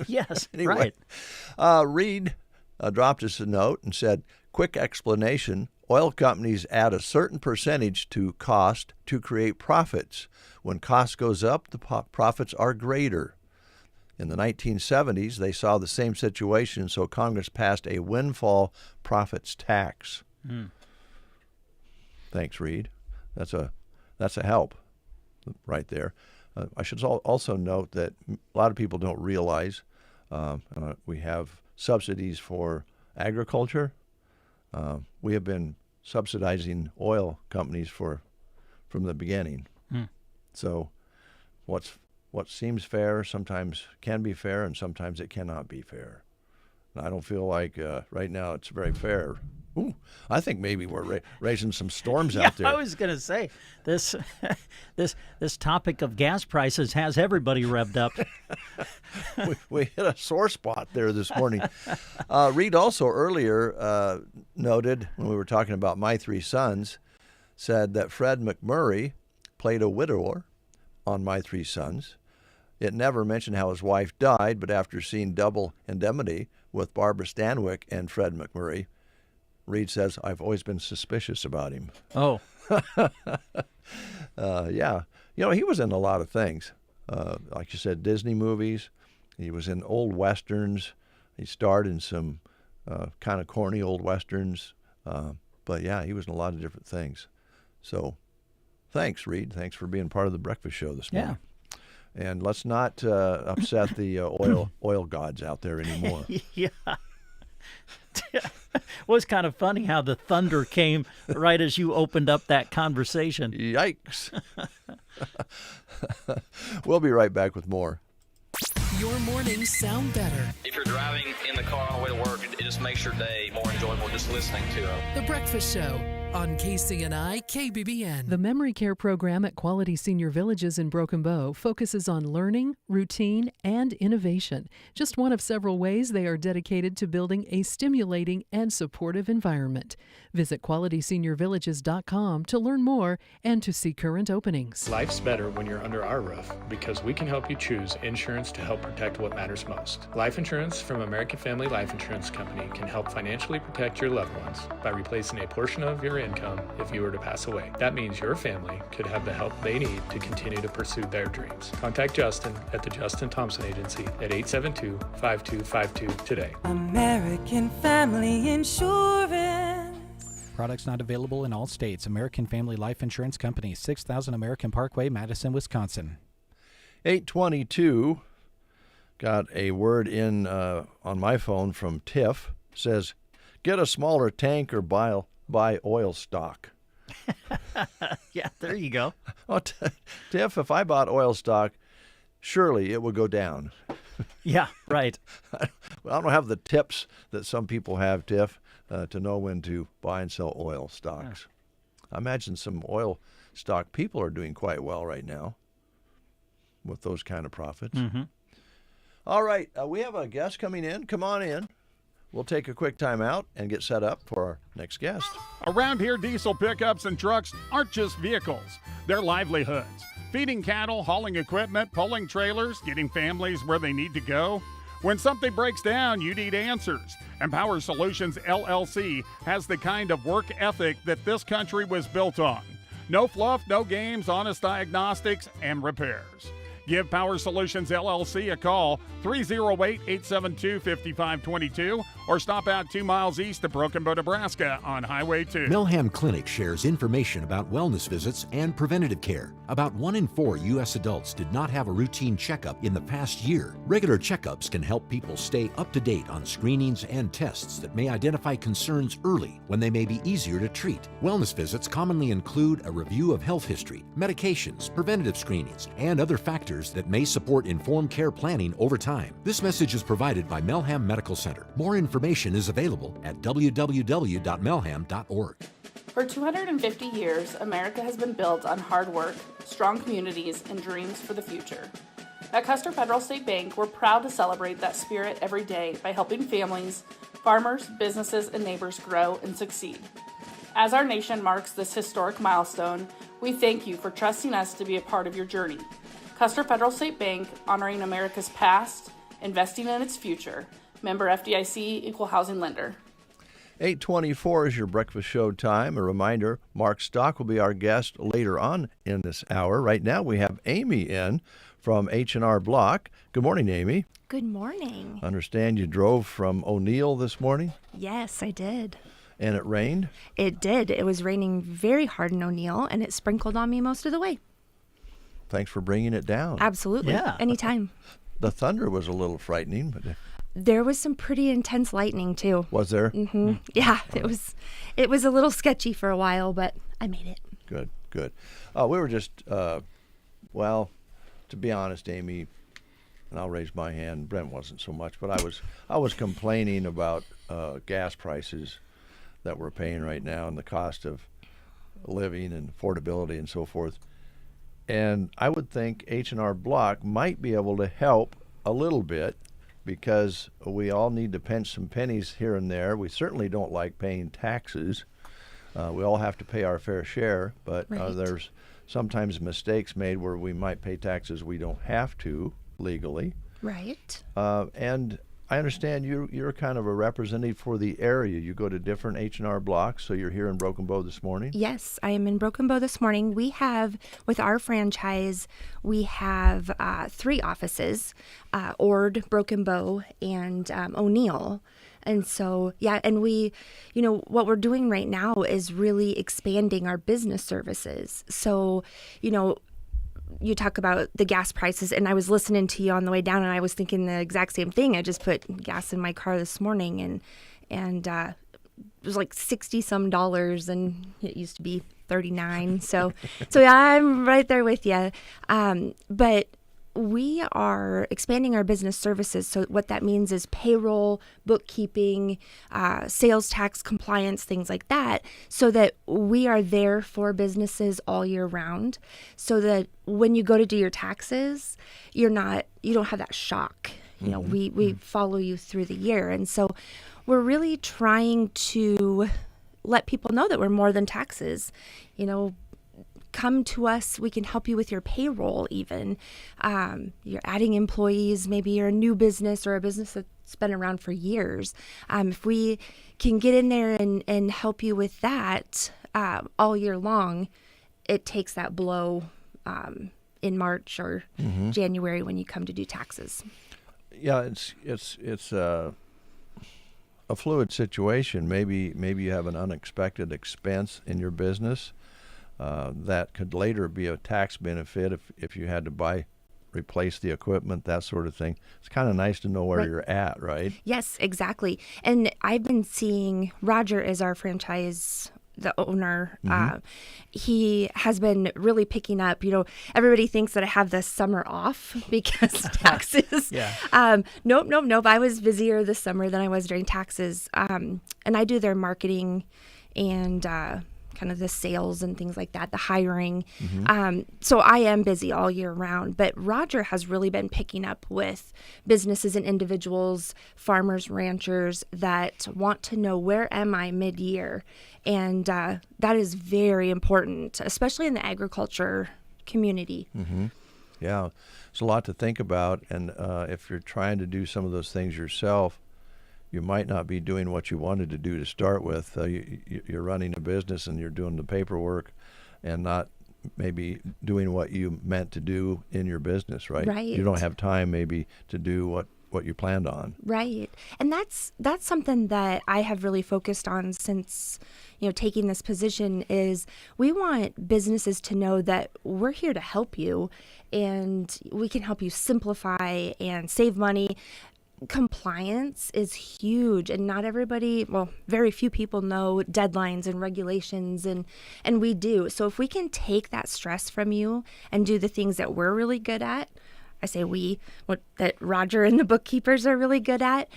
Yes, anyway, right. Reed dropped us a note and said, quick explanation, oil companies add a certain percentage to cost to create profits. When cost goes up, the profits are greater. In the 1970s, they saw the same situation, so Congress passed a windfall profits tax. Thanks, Reed. That's a help right there. I should also note that a lot of people don't realize we have subsidies for agriculture. We have been subsidizing oil companies from the beginning. So what seems fair sometimes can be fair, and sometimes it cannot be fair. And I don't feel like right now it's very fair. Ooh, I think maybe we're raising some storms out there. I was going to say, this topic of gas prices has everybody revved up. we hit a sore spot there this morning. Reed also earlier noted, when we were talking about My Three Sons, said that Fred McMurray played a widower on My Three Sons. It never mentioned how his wife died, but after seeing Double Indemnity with Barbara Stanwyck and Fred McMurray, Reed says, I've always been suspicious about him. Oh. Yeah. You know, he was in a lot of things. Like you said, Disney movies. He was in old Westerns. He starred in some kind of corny old Westerns. But, yeah, he was in a lot of different things. So thanks, Reed. Thanks for being part of the breakfast show this morning. Yeah. And let's not upset the oil gods out there anymore. Yeah. It was kind of funny how the thunder came right as you opened up that conversation. Yikes. We'll be right back with more. Your mornings sound better. If you're driving in the car on the way to work, it just makes your day more enjoyable just listening to them. The Breakfast Show on KCNI KBBN. The Memory Care Program at Quality Senior Villages in Broken Bow focuses on learning, routine, and innovation. Just one of several ways they are dedicated to building a stimulating and supportive environment. Visit QualitySeniorVillages.com to learn more and to see current openings. Life's better when you're under our roof because we can help you choose insurance to help protect what matters most. Life insurance from American Family Life Insurance Company can help financially protect your loved ones by replacing a portion of your income if you were to pass away. That means your family could have the help they need to continue to pursue their dreams. Contact Justin at the Justin Thompson Agency at 872-5252 today. American Family Insurance. Products not available in all states. American Family Life Insurance Company, 6000 American Parkway, Madison, Wisconsin. 822. Got a word in on my phone from Tiff. Says, get a smaller tank or buy oil stock. Yeah, there you go. Oh, Tiff, if I bought oil stock, surely it would go down. Yeah, right. Well, I don't have the tips that some people have, Tiff, to know when to buy and sell oil stocks. Yeah. I imagine some oil stock people are doing quite well right now with those kind of profits. Mm-hmm. All right, we have a guest coming in. Come on in. We'll take a quick time out and get set up for our next guest. Around here, diesel pickups and trucks aren't just vehicles. They're livelihoods. Feeding cattle, hauling equipment, pulling trailers, getting families where they need to go. When something breaks down, you need answers. Empower Solutions LLC has the kind of work ethic that this country was built on. No fluff, no games, honest diagnostics and repairs. Give Power Solutions LLC a call, 308-872-5522, or stop out 2 miles east of Broken Bow, Nebraska on Highway 2. Melham Clinic shares information about wellness visits and preventative care. About 1 in 4 U.S. adults did not have a routine checkup in the past year. Regular checkups can help people stay up to date on screenings and tests that may identify concerns early when they may be easier to treat. Wellness visits commonly include a review of health history, medications, preventative screenings, and other factors that may support informed care planning over time. This message is provided by Melham Medical Center. More information is available at www.melham.org. For 250 years, America has been built on hard work, strong communities, and dreams for the future. At Custer Federal State Bank, we're proud to celebrate that spirit every day by helping families, farmers, businesses, and neighbors grow and succeed. As our nation marks this historic milestone, we thank you for trusting us to be a part of your journey. Custer Federal State Bank, honoring America's past, investing in its future. Member FDIC, Equal Housing Lender. 8:24 is your breakfast show time. A reminder, Mark Stock will be our guest later on in this hour. Right now we have Amy in from H&R Block. Good morning, Amy. Good morning. Understand you drove from O'Neill this morning? Yes, I did. And it rained? It did. It was raining very hard in O'Neill, and it sprinkled on me most of the way. Thanks for bringing it down. Absolutely. Yeah. Anytime. The thunder was a little frightening, but There was some pretty intense lightning, too. was there? Mm-hmm. Yeah, it was a little sketchy for a while, but I made it. Good, good. We were just, well, to be honest, Amy, and I'll raise my hand, Brent wasn't so much, but I was complaining about gas prices that we're paying right now and the cost of living and affordability and so forth. And I would think H&R Block might be able to help a little bit because we all need to pinch some pennies here and there. We certainly don't like paying taxes. We all have to pay our fair share, but Right. There's sometimes mistakes made where we might pay taxes we don't have to legally. Right. And I understand you're kind of a representative for the area. You go to different H&R Blocks, so you're here in Broken Bow this morning? Yes, I am in Broken Bow this morning. We have, with our franchise, we have 3 offices, Ord, Broken Bow, and O'Neill. And so, yeah, and we, what we're doing right now is really expanding our business services. So, you talk about the gas prices, and I was listening to you on the way down, and I was thinking the exact same thing. I just put gas in my car this morning, and it was like $60 some, and it used to be $39. So yeah, I'm right there with you. But we are expanding our business services. So what that means is payroll, bookkeeping, sales tax compliance, things like that, so that we are there for businesses all year round, so that when you go to do your taxes, you don't have that shock. We follow you through the year. And so we're really trying to let people know that we're more than taxes. Come to us. We can help you with your payroll even. You're adding employees. Maybe you're a new business or a business that's been around for years. If we can get in there and help you with that all year long, it takes that blow in March or January when you come to do taxes. Yeah, it's a fluid situation. Maybe you have an unexpected expense in your business. That could later be a tax benefit if you had to replace the equipment, that sort of thing. It's kind of nice to know where you're at, right? Yes, exactly. And I've been seeing Roger as our franchise, the owner. He has been really picking up. Everybody thinks that I have the summer off because taxes. Yeah. Nope. I was busier this summer than I was during taxes. And I do their marketing and kind of the sales and things like that, the hiring. So I am busy all year round, but Roger has really been picking up with businesses and individuals, farmers, ranchers that want to know, where am I mid-year? And that is very important, especially in the agriculture community. Yeah, it's a lot to think about, and if you're trying to do some of those things yourself, you might not be doing what you wanted to do to start with. You're running a business and you're doing the paperwork and not maybe doing what you meant to do in your business, right? Right. You don't have time maybe to do what you planned on. Right. And that's something that I have really focused on since, taking this position is we want businesses to know that we're here to help you and we can help you simplify and save money. Compliance is huge, and not everybody, very few people know deadlines and regulations, and we do. So if we can take that stress from you and do the things that we're really good at, I say that Roger and the bookkeepers are really good at,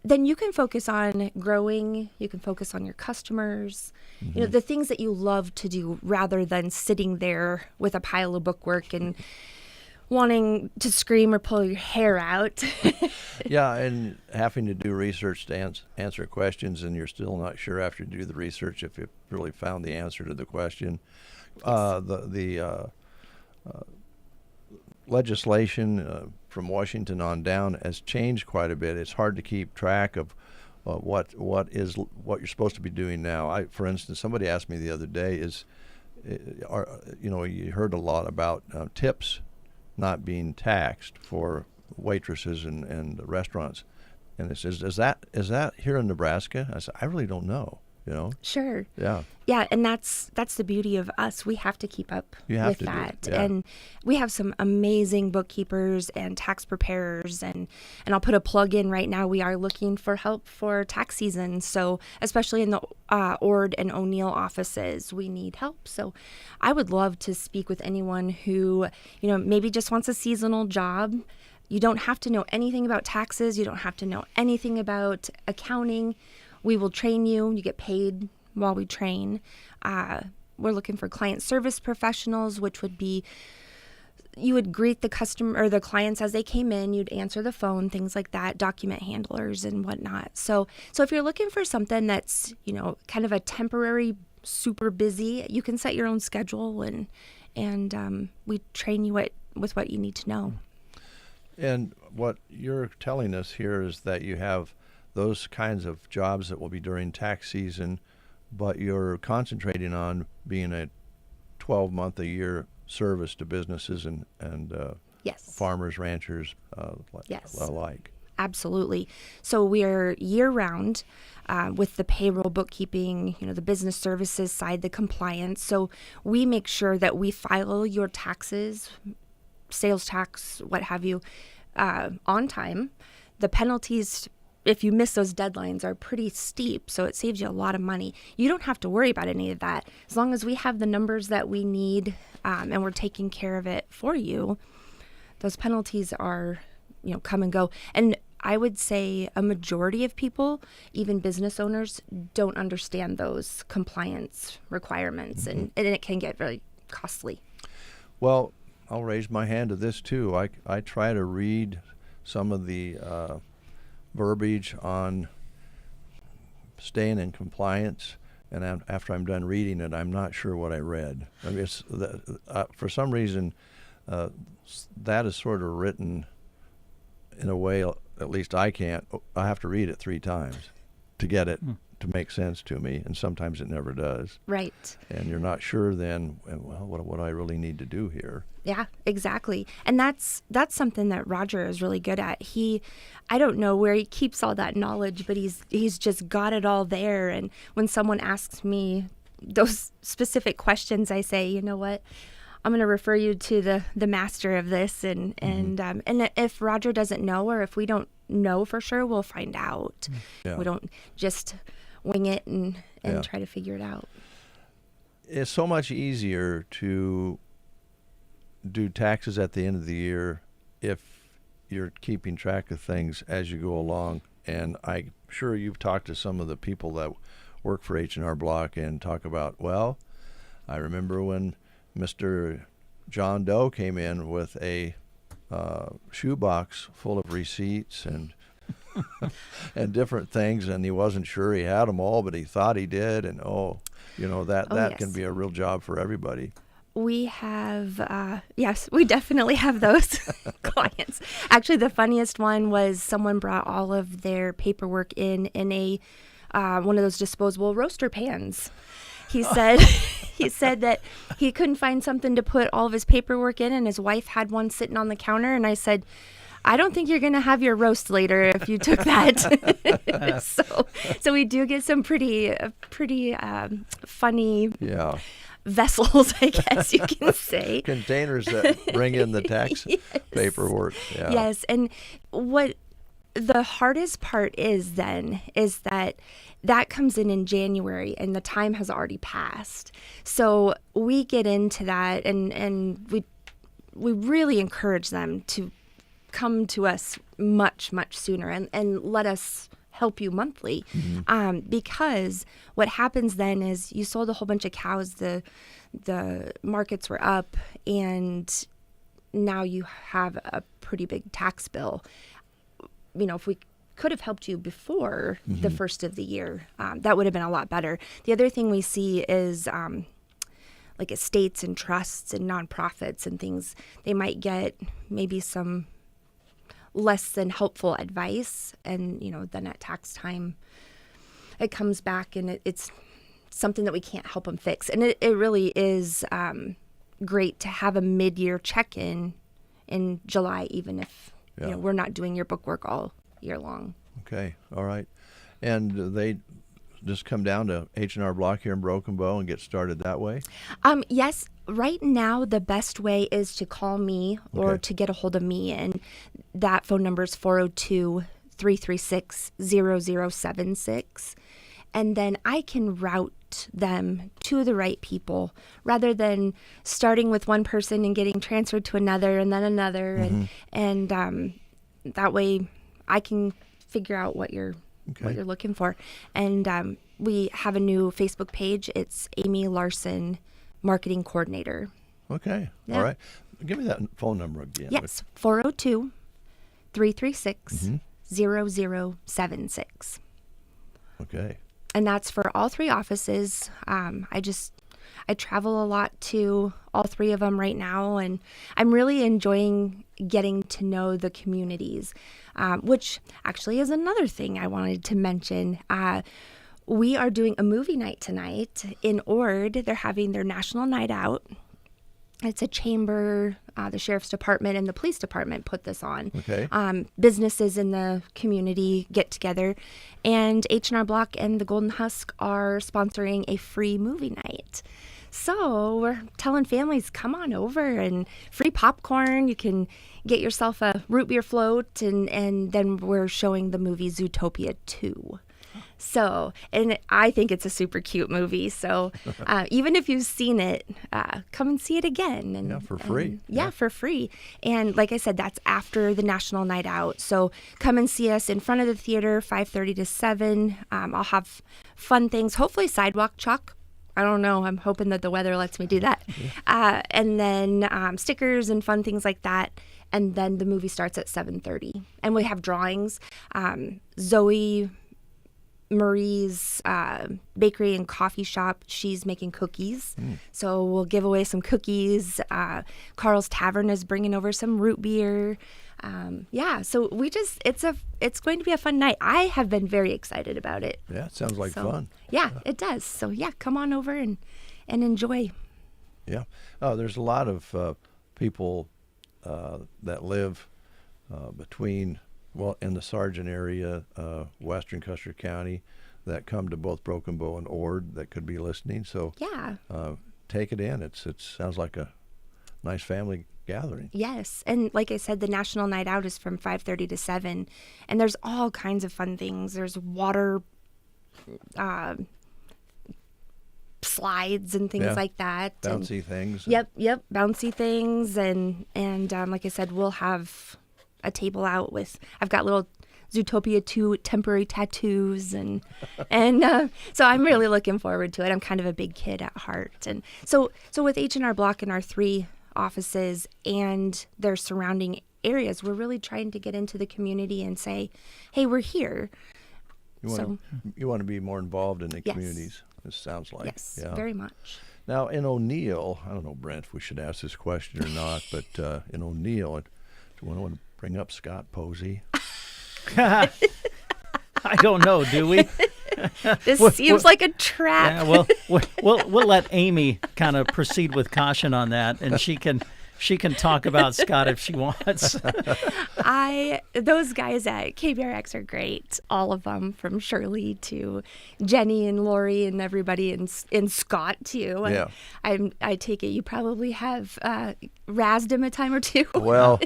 then you can focus on growing, you can focus on your customers, the things that you love to do rather than sitting there with a pile of bookwork and wanting to scream or pull your hair out. Yeah, and having to do research to answer questions, and you're still not sure after you do the research if you really found the answer to the question. The legislation from Washington on down has changed quite a bit. It's hard to keep track of what you're supposed to be doing now. For instance, somebody asked me the other day, you heard a lot about tips not being taxed for waitresses and restaurants, and it says, is that here in Nebraska? I said, I really don't know. Sure. Yeah. Yeah, and that's the beauty of us. We have to keep up with that. Yeah. And we have some amazing bookkeepers and tax preparers, and I'll put a plug in right now. We are looking for help for tax season. So especially in the Ord and O'Neill offices, we need help. So I would love to speak with anyone who, maybe just wants a seasonal job. You don't have to know anything about taxes. You don't have to know anything about accounting. We will train you. You get paid while we train. We're looking for client service professionals, which would be you would greet the customer or the clients as they came in. You'd answer the phone, things like that, document handlers and whatnot. So if you're looking for something that's, kind of a temporary, super busy, you can set your own schedule and we train you with what you need to know. And what you're telling us here is that you have those kinds of jobs that will be during tax season, but you're concentrating on being a 12-month a year service to businesses and yes. farmers, ranchers, yes. alike. Absolutely. So we're year-round with the payroll, bookkeeping, the business services side, the compliance. So we make sure that we file your taxes, sales tax, what have you, on time. The penalties, if you miss those deadlines, are pretty steep, so it saves you a lot of money. You don't have to worry about any of that. As long as we have the numbers that we need and we're taking care of it for you, those penalties are, come and go. And I would say a majority of people, even business owners, don't understand those compliance requirements, and it can get very costly. Well, I'll raise my hand to this too. I try to read some of the verbiage on staying in compliance, and after I'm done reading it, I'm not sure what I read. I mean, for some reason, that is sort of written in a way, at least I have to read it 3 times to get it to make sense to me, and sometimes it never does. Right. And you're not sure then, well, what do I really need to do here? Yeah, exactly. And that's something that Roger is really good at. I don't know where he keeps all that knowledge, but he's just got it all there. And when someone asks me those specific questions, I say, you know what? I'm going to refer you to the master of this, and if Roger doesn't know, or if we don't know for sure, we'll find out. Yeah. We don't just wing it and try to figure it out. It's so much easier to do taxes at the end of the year if you're keeping track of things as you go along. And I'm sure you've talked to some of the people that work for H&R Block and talk about, well, I remember when Mr. John Doe came in with a shoebox full of receipts and and different things, and he wasn't sure he had them all, but he thought he did, and that yes. can be a real job for everybody. We have, yes, we definitely have those clients. Actually, the funniest one was someone brought all of their paperwork in a one of those disposable roaster pans. He said he said that he couldn't find something to put all of his paperwork in, and his wife had one sitting on the counter. And I said, I don't think you're going to have your roast later if you took that. So we do get some pretty funny vessels, I guess you can say. Containers that bring in the tax paperwork. Yeah. Yes, and what the hardest part is that comes in January and the time has already passed. So we get into that and we really encourage them to come to us much sooner and let us help you monthly. Because what happens then is you sold a whole bunch of cows, the markets were up, and now you have a pretty big tax bill. You know, if we could have helped you before the first of the year, that would have been a lot better. The other thing we see is like estates and trusts and nonprofits and things, they might get maybe some less than helpful advice, and then at tax time it comes back and it's something that we can't help them fix. And it really is great to have a mid-year check-in in July, even if we're not doing your bookwork all year long. Okay, all right. And they just come down to H&R Block here in Broken Bow and get started that way? Yes. Right now, the best way is to call me or to get a hold of me, and that phone number is 402-336-0076. And then I can route them to the right people rather than starting with one person and getting transferred to another and then another. And that way I can figure out what you're looking for. And we have a new Facebook page. It's Amy Larson, Marketing Coordinator. Okay. Yeah. All right. Give me that phone number again. Yes. 402-336-0076. Okay. And that's for all three offices. I travel a lot to all three of them right now, and I'm really enjoying getting to know the communities, which actually is another thing I wanted to mention. We are doing a movie night tonight in Ord. They're having their National Night Out. It's a chamber, the Sheriff's Department and the Police Department put this on. Okay. Businesses in the community get together, and H&R Block and the Golden Husk are sponsoring a free movie night. So we're telling families, come on over, and free popcorn. You can get yourself a root beer float, and then we're showing the movie Zootopia 2. So, and I think it's a super cute movie. So even if you've seen it, come and see it again. And, for free. For free. And like I said, that's after the National Night Out. So come and see us in front of the theater, 5:30 to 7. I'll have fun things, hopefully sidewalk chalk. I don't know. I'm hoping that the weather lets me do that. And then stickers and fun things like that. And then the movie starts at 7:30. And we have drawings. Zoe Marie's bakery and coffee shop, she's making cookies. So we'll give away some cookies. Carl's Tavern is bringing over some root beer. So it's going to be a fun night. I have been very excited about it. Yeah, it sounds like fun. Yeah, it does. So come on over and enjoy. Yeah. Oh, there's a lot of people that live between in the Sargent area, western Custer County, that come to both Broken Bow and Ord that could be listening. So take it in. It sounds like a nice family gathering. Yes, and like I said, the National Night Out is from 5:30 to 7, and there's all kinds of fun things. There's water slides and things like that. Bouncy things. Yep, bouncy things, and like I said, we'll have a table out with, I've got little Zootopia 2 temporary tattoos, and so I'm really looking forward to it. I'm kind of a big kid at heart, and so with H&R Block and our three offices and their surrounding areas, we're really trying to get into the community and say, hey, we're here. You want to be more involved in the communities, it sounds like. Yes, very much. Now, in O'Neill, I don't know, Brent, if we should ask this question or not, but in O'Neill, do you want to bring up Scott Posey? I don't know, do we? This seems like a trap. Yeah, we'll let Amy kind of proceed with caution on that, and she can talk about Scott if she wants. Those guys at KBRX are great. All of them, from Shirley to Jenny and Lori and everybody, and Scott too. Yeah. I take it you probably have razzed him a time or two. Well,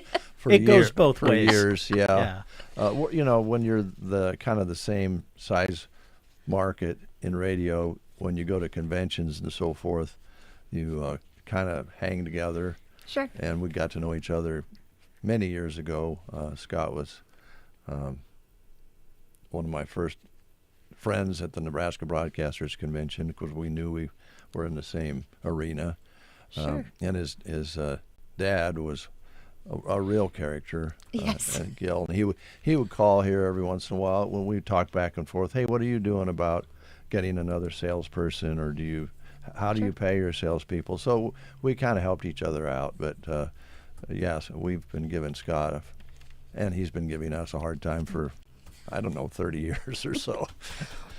it goes both ways. For years, yeah. When you're the kind of the same size market in radio, when you go to conventions and so forth, you kind of hang together. Sure. And we got to know each other many years ago. Scott was one of my first friends at the Nebraska Broadcasters Convention because we knew we were in the same arena. Sure. And his dad was a real character. Yes. Gil. And he would call here every once in a while when we talked back and forth. Hey, what are you doing about getting another salesperson, or how do you pay your salespeople? So we kind of helped each other out. But yes, we've been giving Scott, and he's been giving us a hard time for, 30 years or so.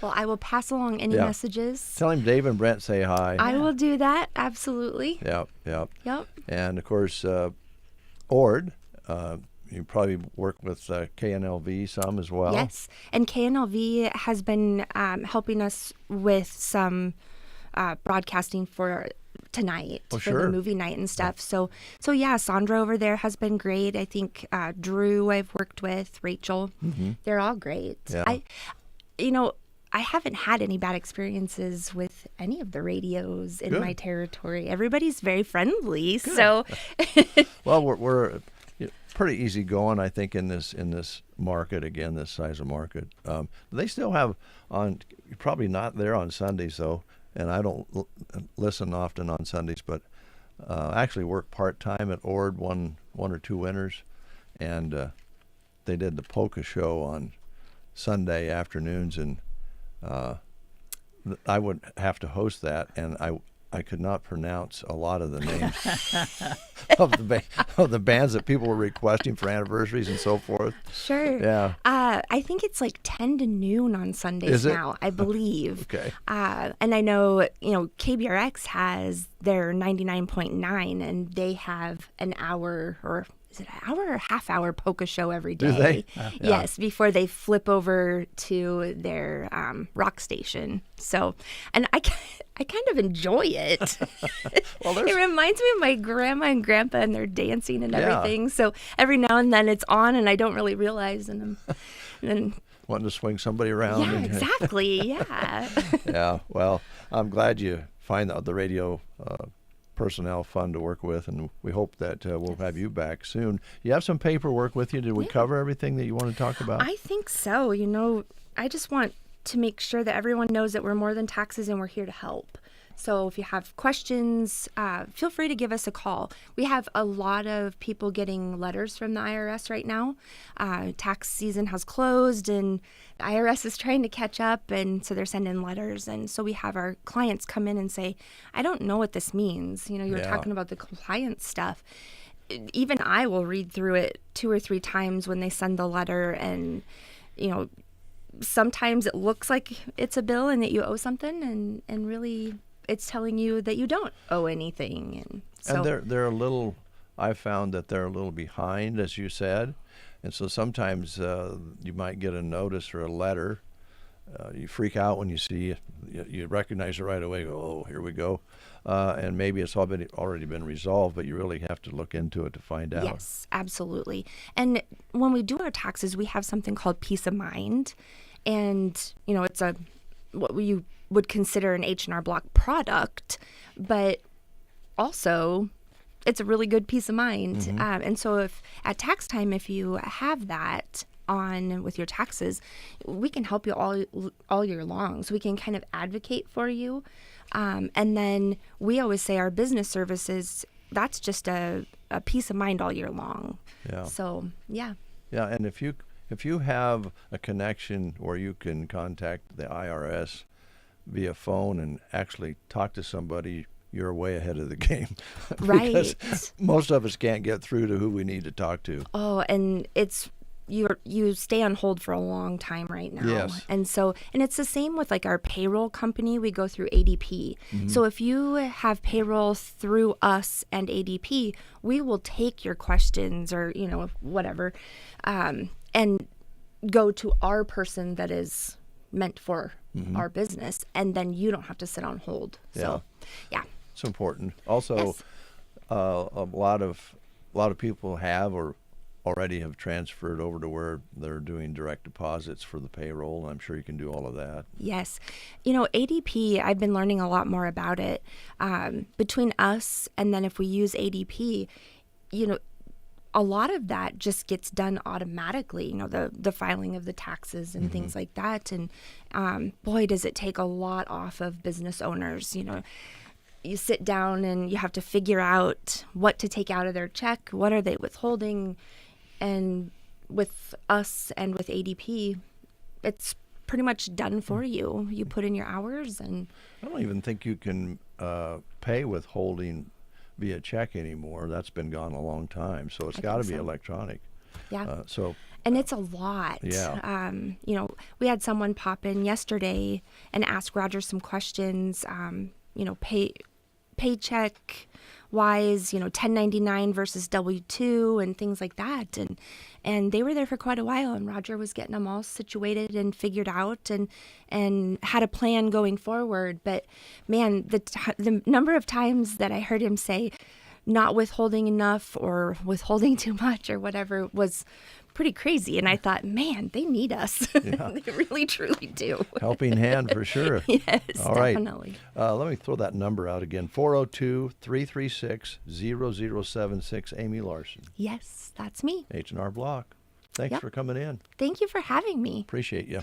Well, I will pass along any messages. Tell him Dave and Brent say hi. I will do that, absolutely. Yep. Yep. And, of course, Ord, you probably work with KNLV some as well. Yes, and KNLV has been helping us with some broadcasting for tonight for the movie night and stuff. So yeah, Sandra over there has been great. I think Drew I've worked with, Rachel, they're all great. Yeah. I haven't had any bad experiences with any of the radios in my territory. Everybody's very friendly. Good. So well, we're pretty easy going, I think, in this market, again, this size of market. They still have probably not there on Sundays though. And I don't listen often on Sundays, but I actually work part-time at Ord one or two winters, and they did the polka show on Sunday afternoons, and I would have to host that, and I could not pronounce a lot of the names of the bands that people were requesting for anniversaries and so forth. Sure. Yeah. I think it's like 10 to noon on Sundays now, I believe. Okay. And I know, KBRX has their 99.9, and they have an hour, or is it an hour or half-hour polka show every day? Do they? Yes, before they flip over to their rock station. So, and I kind of enjoy it. Well, it reminds me of my grandma and grandpa and their dancing and everything. So every now and then it's on, and I don't really realize, and then wanting to swing somebody around. Yeah, exactly. Yeah. Yeah. Well, I'm glad you find the radio personnel fun to work with, and we hope that we'll have you back soon. You have some paperwork with you. Did we cover everything that you want to talk about? I think so. I just want to make sure that everyone knows that we're more than taxes, and we're here to help. So if you have questions, feel free to give us a call. We have a lot of people getting letters from the IRS right now. Tax season has closed, and the IRS is trying to catch up, and so they're sending letters. And so we have our clients come in and say, I don't know what this means. You were talking about the compliance stuff. Even I will read through it 2 or 3 times when they send the letter, and, sometimes it looks like it's a bill and that you owe something, and really it's telling you that you don't owe anything. And so they're a little, I found that they're a little behind, as you said. And so sometimes you might get a notice or a letter. You freak out when you see it. You recognize it right away. Oh, here we go. And maybe it's already been resolved, but you really have to look into it to find out. Yes, absolutely. And when we do our taxes, we have something called Peace of Mind. And, it's what you would consider an H&R Block product, but also it's a really good peace of mind. Mm-hmm. And so if at tax time, if you have that on with your taxes, we can help you all year long. So we can kind of advocate for you. And then we always say our business services, that's just a peace of mind all year long. Yeah. So, yeah. Yeah, and if you have a connection where you can contact the IRS via phone and actually talk to somebody you're way ahead of the game. Right. Because most of us can't get through to who we need to talk to. Oh, and you stay on hold for a long time right now. Yes. And it's the same with like our payroll company. We go through ADP. Mm-hmm. So if you have payroll through us and ADP, we will take your questions or, whatever, and go to our person that is meant for our business. And then you don't have to sit on hold. So, yeah. It's important. Also, Yes. A lot of people have or already have transferred over to where they're doing direct deposits for the payroll. I'm sure you can do all of that. Yes. ADP, I've been learning a lot more about it. Between us and then if we use ADP, a lot of that just gets done automatically, the filing of the taxes and things like that. And boy, does it take a lot off of business owners. You sit down and you have to figure out what to take out of their check, what are they withholding. And with us and with ADP, it's pretty much done for you. You put in your hours and... I don't even think you can pay withholding via check anymore. That's been gone a long time. So it's got to be electronic. Yeah. So And it's a lot. Yeah. We had someone pop in yesterday and ask Roger some questions, paycheck wise, 1099 versus W-2 and things like that. And they were there for quite a while, and Roger was getting them all situated and figured out and had a plan going forward. But man, the number of times that I heard him say not withholding enough or withholding too much or whatever was pretty crazy. And I thought, man, they need us. Yeah. They really, truly do. Helping hand for sure. Yes, all right. definitely. Let me throw that number out again. 402-336-0076. Amy Larson. Yes, that's me. H&R Block. Thanks Yep. for coming in. Thank you for having me. Appreciate you.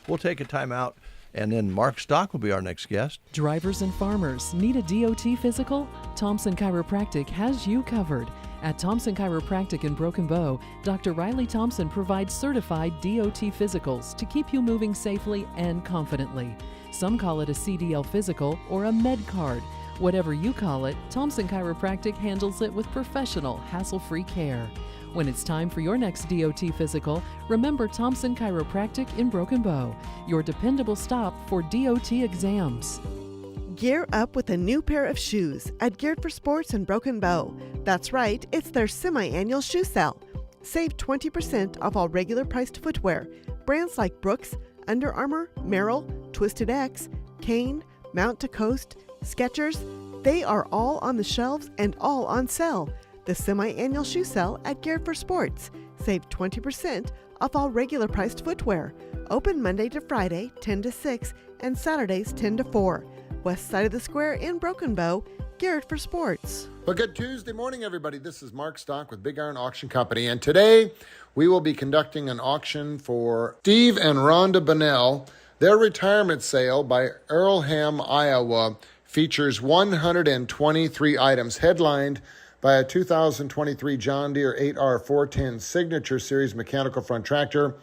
We'll take a time out, and then Mark Stock will be our next guest. Drivers and farmers need a DOT physical? Thompson Chiropractic has you covered. At Thompson Chiropractic in Broken Bow, Dr. Riley Thompson provides certified DOT physicals to keep you moving safely and confidently. Some call it a CDL physical or a med card. Whatever you call it, Thompson Chiropractic handles it with professional, hassle-free care. When it's time for your next DOT physical, remember Thompson Chiropractic in Broken Bow, your dependable stop for DOT exams. Gear up with a new pair of shoes at Geared for Sports in Broken Bow. That's right, it's their semi-annual shoe sale. Save 20% off all regular priced footwear. Brands like Brooks, Under Armour, Merrell, Twisted X, Kane, Mount to Coast, Skechers, they are all on the shelves and all on sale. The semi-annual shoe sale at Geared for Sports. Save 20% off all regular priced footwear. Open Monday to Friday, 10 to 6, and Saturdays, 10 to 4. West side of the square in Broken Bow, Geared for Sports. Well, good Tuesday morning, everybody. This is Mark Stock with Big Iron Auction Company, and today we will be conducting an auction for Steve and Rhonda Bunnell. Their retirement sale by Earlham, Iowa, features 123 items, headlined by a 2023 John Deere 8R410 Signature Series mechanical front tractor,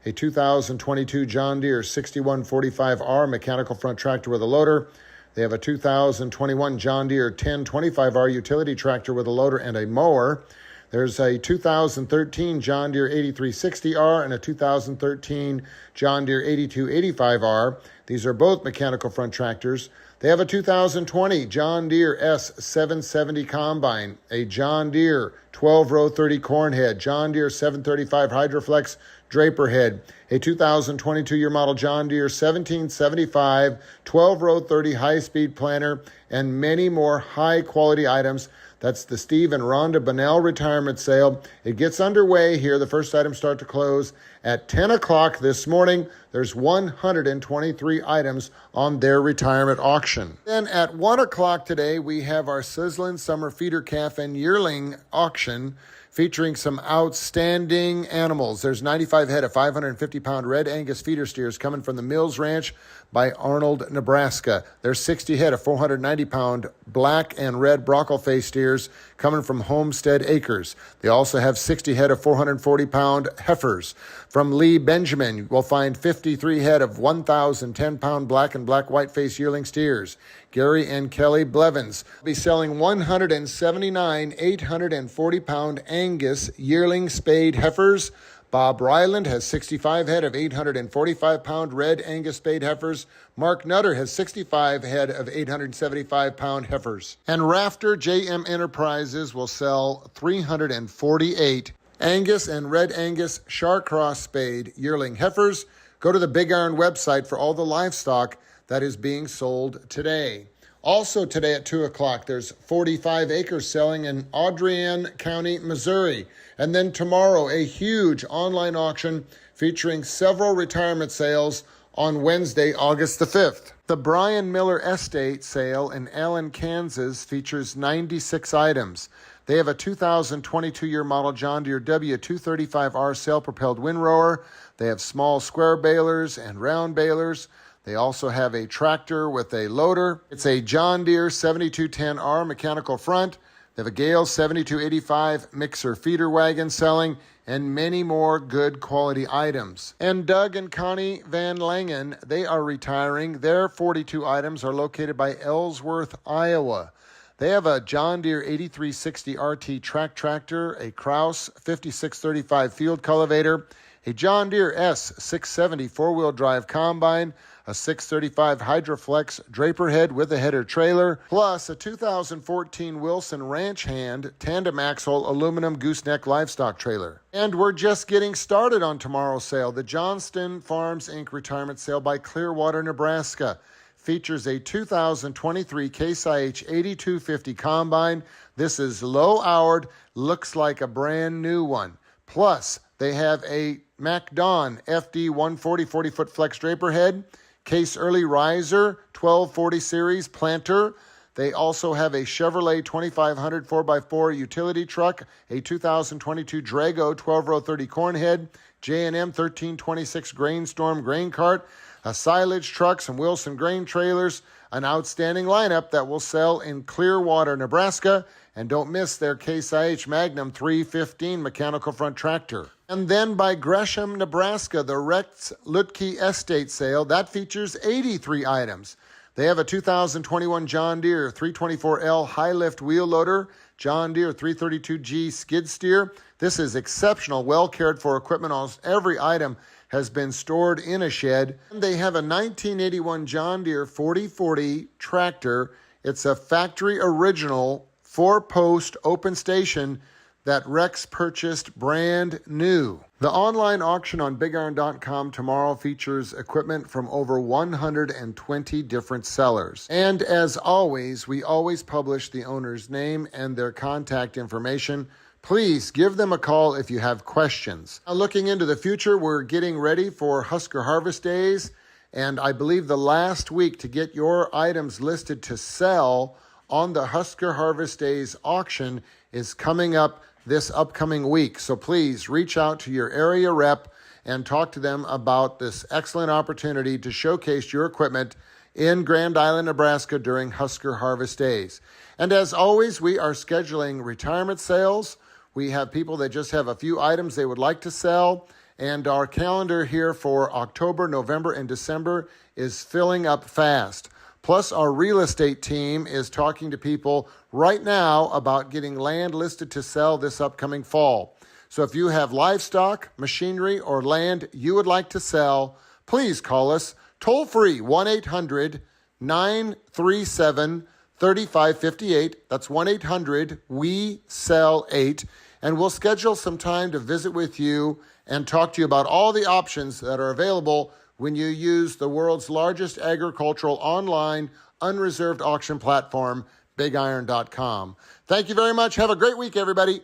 a 2022 John Deere 6145R mechanical front tractor with a loader. They have a 2021 John Deere 1025R utility tractor with a loader and a mower. There's a 2013 John Deere 8360R and a 2013 John Deere 8285R. These are both mechanical front tractors. They have a 2020 John Deere S770 Combine, a John Deere 12-row 30 corn head, John Deere 735 Hydroflex Draper head, a 2022 year model John Deere 1775 12-row 30 high-speed planter, and many more high-quality items. That's the Steve and Rhonda Bunnell retirement sale. It gets underway here. The first items start to close at 10 o'clock this morning. There's 123 items on their retirement auction. Then at 1 o'clock today, we have our Sizzlin' Summer Feeder Calf and Yearling auction, featuring some outstanding animals. There's 95 head of 550-pound red Angus feeder steers coming from the Mills Ranch by Arnold, Nebraska. There's 60 head of 490-pound black and red Brockle face steers coming from Homestead Acres. They also have 60 head of 440-pound heifers. From Lee Benjamin, you will find 53 head of 1,010-pound black and black white-faced yearling steers. Gary and Kelly Blevins will be selling 179 840-pound Angus yearling spayed heifers. Bob Ryland has 65 head of 845-pound red Angus spayed heifers. Mark Nutter has 65 head of 875-pound heifers. And Rafter JM Enterprises will sell 348 Angus and red Angus Shar-Cross spayed yearling heifers. Go to the Big Iron website for all the livestock that is being sold today. Also today at 2 o'clock, there's 45 acres selling in Audrian County, Missouri. And then tomorrow, a huge online auction featuring several retirement sales on Wednesday, August the 5th. The Brian Miller Estate sale in Allen, Kansas features 96 items. They have a 2022 year model John Deere W235R sail-propelled windrower. They have small square balers and round balers. They also have a tractor with a loader. It's a John Deere 7210R mechanical front. They have a Gale 7285 mixer feeder wagon selling, and many more good quality items. And Doug and Connie Van Langen, they are retiring. Their 42 items are located by Ellsworth, Iowa. They have a John Deere 8360 RT track tractor, a Kraus 5635 field cultivator, a John Deere S670 four-wheel drive combine, a 635 Hydroflex draper head with a header trailer, plus a 2014 Wilson Ranch Hand tandem axle aluminum gooseneck livestock trailer. And we're just getting started on tomorrow's sale. The Johnston Farms Inc. retirement sale by Clearwater, Nebraska features a 2023 Case IH 8250 combine. This is low-houred, looks like a brand new one. Plus, they have a MacDon FD 140 40-foot flex draper head, Case Early Riser 1240 series planter. They also have a Chevrolet 2500 4x4 utility truck, a 2022 Drago 12-row 30 corn head, J&M 1326 grain storm grain cart, a silage truck, some Wilson grain trailers, an outstanding lineup that will sell in Clearwater, Nebraska. And don't miss their Case IH Magnum 315 mechanical front tractor. And then by Gresham, Nebraska, the Rex Lutke Estate sale, that features 83 items. They have a 2021 John Deere 324L high lift wheel loader, John Deere 332G skid steer. This is exceptional, well cared for equipment. Almost every item has been stored in a shed. And they have a 1981 John Deere 4040 tractor. It's a factory original 4-post open station that Rex purchased brand new. The online auction on BigIron.com tomorrow features equipment from over 120 different sellers. And as always, we always publish the owner's name and their contact information. Please give them a call if you have questions. Now, looking into the future, we're getting ready for Husker Harvest Days, and I believe the last week to get your items listed to sell on the Husker Harvest Days auction is coming up this upcoming week. So please reach out to your area rep and talk to them about this excellent opportunity to showcase your equipment in Grand Island, Nebraska during Husker Harvest Days. And as always, we are scheduling retirement sales. We have people that just have a few items they would like to sell. And our calendar here for October, November, and December is filling up fast. Plus, our real estate team is talking to people right now about getting land listed to sell this upcoming fall. So if you have livestock, machinery, or land you would like to sell, please call us toll free 1-800-937-3558. That's 1-800-WE-SELL-8. And we'll schedule some time to visit with you and talk to you about all the options that are available when you use the world's largest agricultural online unreserved auction platform, BigIron.com. Thank you very much. Have a great week, everybody.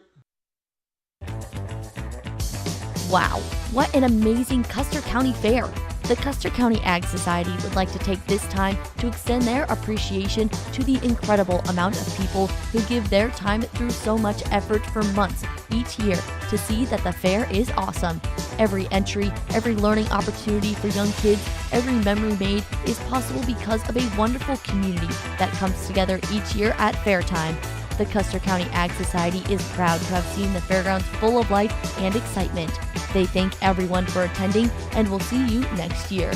Wow, what an amazing Custer County fair. The Custer County Ag Society would like to take this time to extend their appreciation to the incredible amount of people who give their time through so much effort for months each year to see that the fair is awesome. Every entry, every learning opportunity for young kids, every memory made is possible because of a wonderful community that comes together each year at fair time. The Custer County Ag Society is proud to have seen the fairgrounds full of life and excitement. They thank everyone for attending and will see you next year.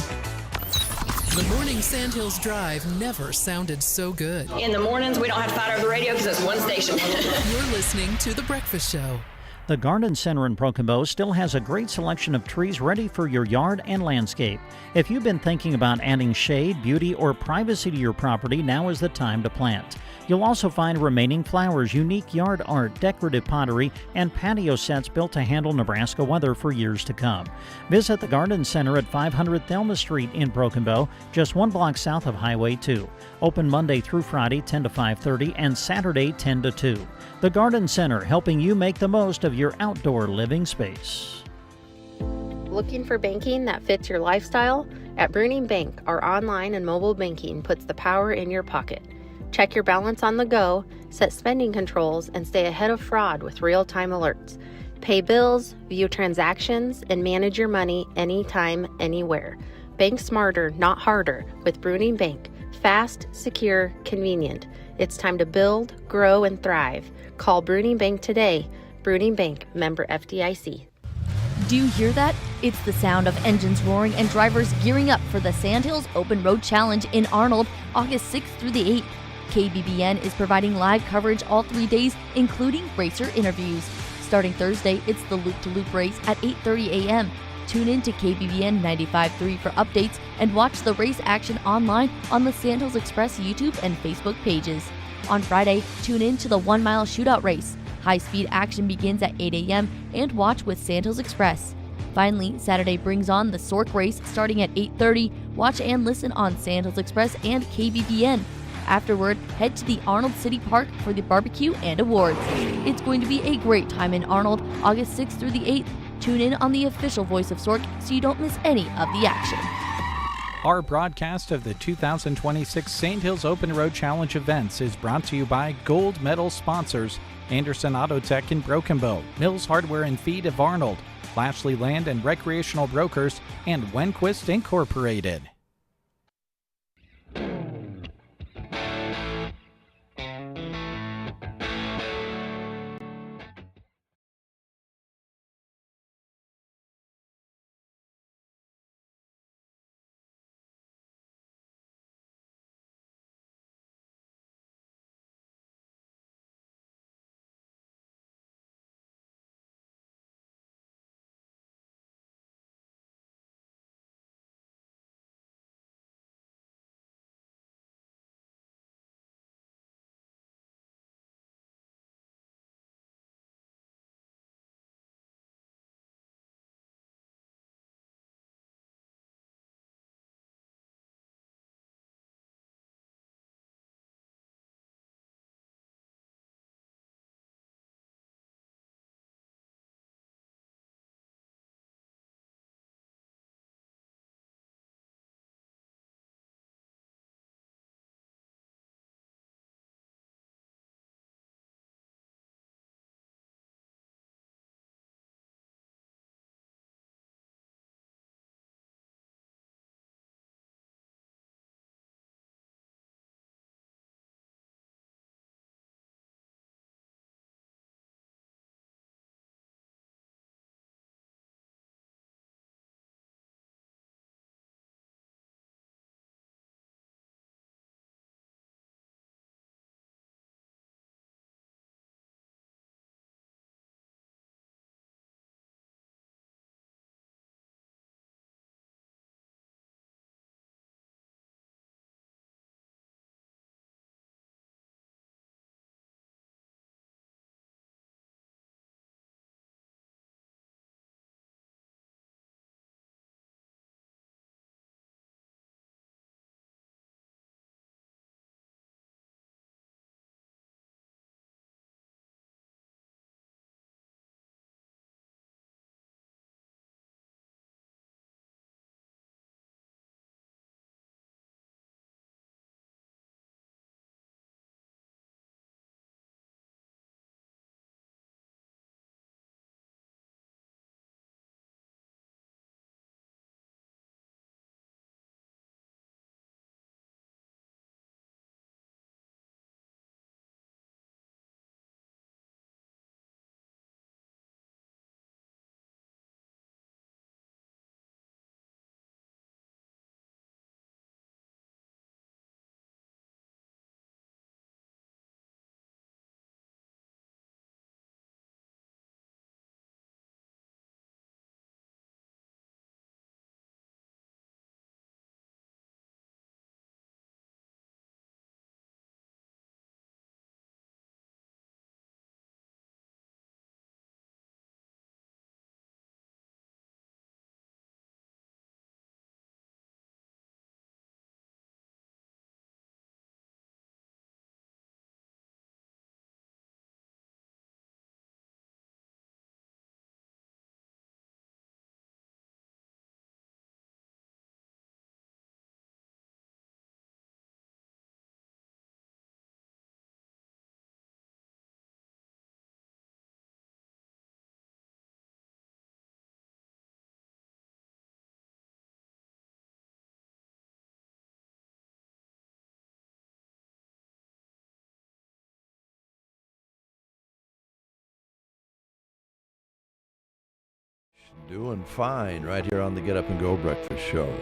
The morning Sandhills Drive never sounded so good. In the mornings, we don't have to fight over the radio because it's one station. You're listening to The Breakfast Show. The Garden Center in Broken Bow still has a great selection of trees ready for your yard and landscape. If you've been thinking about adding shade, beauty, or privacy to your property, now is the time to plant. You'll also find remaining flowers, unique yard art, decorative pottery, and patio sets built to handle Nebraska weather for years to come. Visit the Garden Center at 500 Thelma Street in Broken Bow, just 1 block south of Highway 2. Open Monday through Friday 10 to 5:30 and Saturday 10 to 2. The Garden Center, helping you make the most of your outdoor living space. Looking for banking that fits your lifestyle? At Bruning Bank, our online and mobile banking puts the power in your pocket. Check your balance on the go, set spending controls, and stay ahead of fraud with real-time alerts. Pay bills, view transactions, and manage your money anytime, anywhere. Bank smarter, not harder, with Bruning Bank. Fast, secure, convenient. It's time to build, grow, and thrive. Call Bruning Bank today. Bruning Bank, member FDIC. Do you hear that? It's the sound of engines roaring and drivers gearing up for the Sandhills Open Road Challenge in Arnold, August 6th through the 8th. KBBN is providing live coverage all 3 days, including racer interviews. Starting Thursday, it's the loop-to-loop race at 8:30 a.m. Tune in to KBBN 95.3 for updates and watch the race action online on the Sandhills Express YouTube and Facebook pages. On Friday, tune in to the 1 mile shootout race. High-speed action begins at 8 a.m. and watch with Sandhills Express. Finally, Saturday brings on the Sork race starting at 8:30. Watch and listen on Sandhills Express and KBBN. Afterward, head to the Arnold City Park for the barbecue and awards. It's going to be a great time in Arnold, August 6th through the 8th. Tune in on the official voice of Sork so you don't miss any of the action. Our broadcast of the 2026 Sandhills Open Road Challenge events is brought to you by gold medal sponsors Anderson Auto Tech in Broken Bow, Mills Hardware and Feed of Arnold, Lashley Land and Recreational Brokers, and Wenquist Incorporated. Doing fine right here on the Get Up and Go Breakfast Show.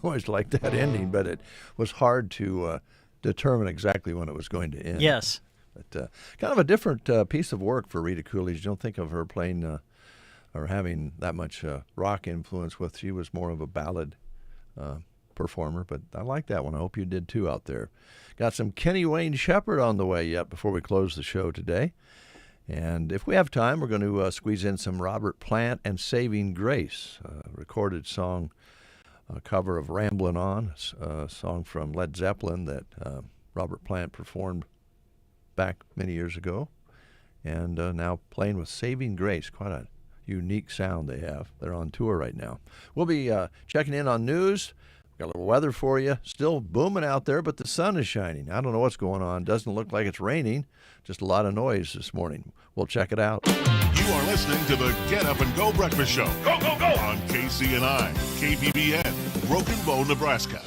Always like that ending, but it was hard to determine exactly when it was going to end. Yes. But kind of a different piece of work for Rita Coolidge. You don't think of her playing or having that much rock influence with. She was more of a ballad performer, but I like that one. I hope you did too out there. Got some Kenny Wayne Shepherd on the way yet before we close the show today. And if we have time, we're going to squeeze in some Robert Plant and Saving Grace, a recorded song, a cover of Ramblin' On, a song from Led Zeppelin that Robert Plant performed back many years ago, and now playing with Saving Grace. Quite a unique sound they have. They're on tour right now. We'll be checking in on news. Got a little weather for you. Still booming out there, but the sun is shining. I don't know what's going on. Doesn't look like it's raining. Just a lot of noise this morning. We'll check it out. You are listening to the Get Up and Go Breakfast Show. Go, go, go! On KCNI, KBBN, Broken Bow, Nebraska.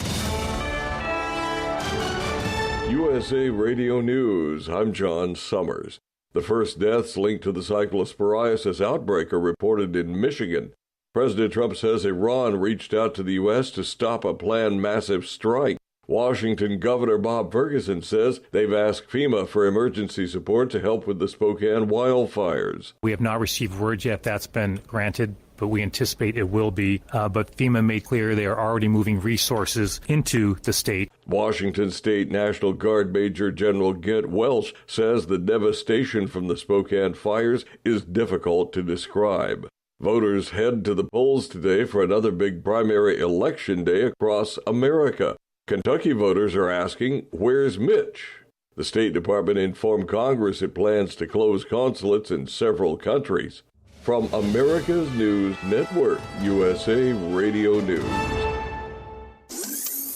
USA Radio News, I'm John Summers. The first deaths linked to the cyclosporiasis outbreak are reported in Michigan. President Trump says Iran reached out to the U.S. to stop a planned massive strike. Washington Governor Bob Ferguson says they've asked FEMA for emergency support to help with the Spokane wildfires. We have not received word yet that's been granted, but we anticipate it will be. But FEMA made clear they are already moving resources into the state. Washington State National Guard Major General Get Welch says the devastation from the Spokane fires is difficult to describe. Voters head to the polls today for another big primary election day across America. Kentucky voters are asking, where's Mitch? The State Department informed Congress it plans to close consulates in several countries. From America's News Network, USA Radio News.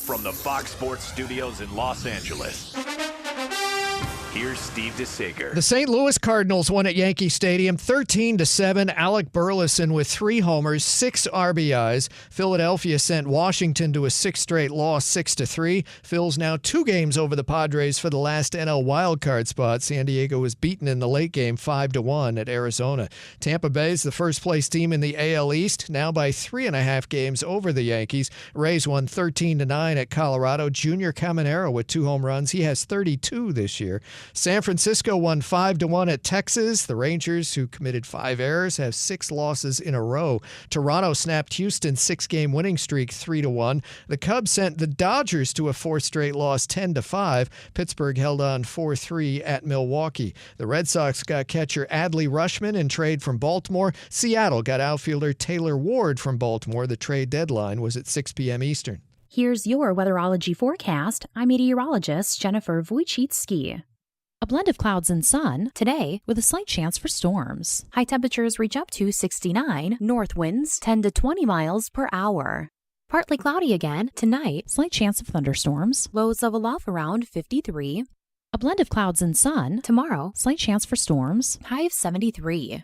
From the Fox Sports Studios in Los Angeles, here's Steve DeSager. The St. Louis Cardinals won at Yankee Stadium 13-7. Alec Burleson with 3 homers, 6 RBIs. Philadelphia sent Washington to a 6th straight loss, 6-3. Phil's now 2 games over the Padres for the last NL wildcard spot. San Diego was beaten in the late game 5-1 at Arizona. Tampa Bay's the first-place team in the AL East, now by 3.5 games over the Yankees. Rays won 13-9 at Colorado. Junior Caminero with 2 home runs. He has 32 this year. San Francisco won 5-1 at Texas. The Rangers, who committed 5 errors, have 6 losses in a row. Toronto snapped Houston's 6-game winning streak 3-1. The Cubs sent the Dodgers to a 4th straight loss 10-5. Pittsburgh held on 4-3 at Milwaukee. The Red Sox got catcher Adley Rutschman in trade from Baltimore. Seattle got outfielder Taylor Ward from Baltimore. The trade deadline was at 6 p.m. Eastern. Here's your weatherology forecast. I'm meteorologist Jennifer Wojcicki. A blend of clouds and sun today with a slight chance for storms. High temperatures reach up to 69, north winds 10 to 20 miles per hour. Partly cloudy again tonight, slight chance of thunderstorms. Lows level off around 53. A blend of clouds and sun tomorrow, slight chance for storms, high of 73.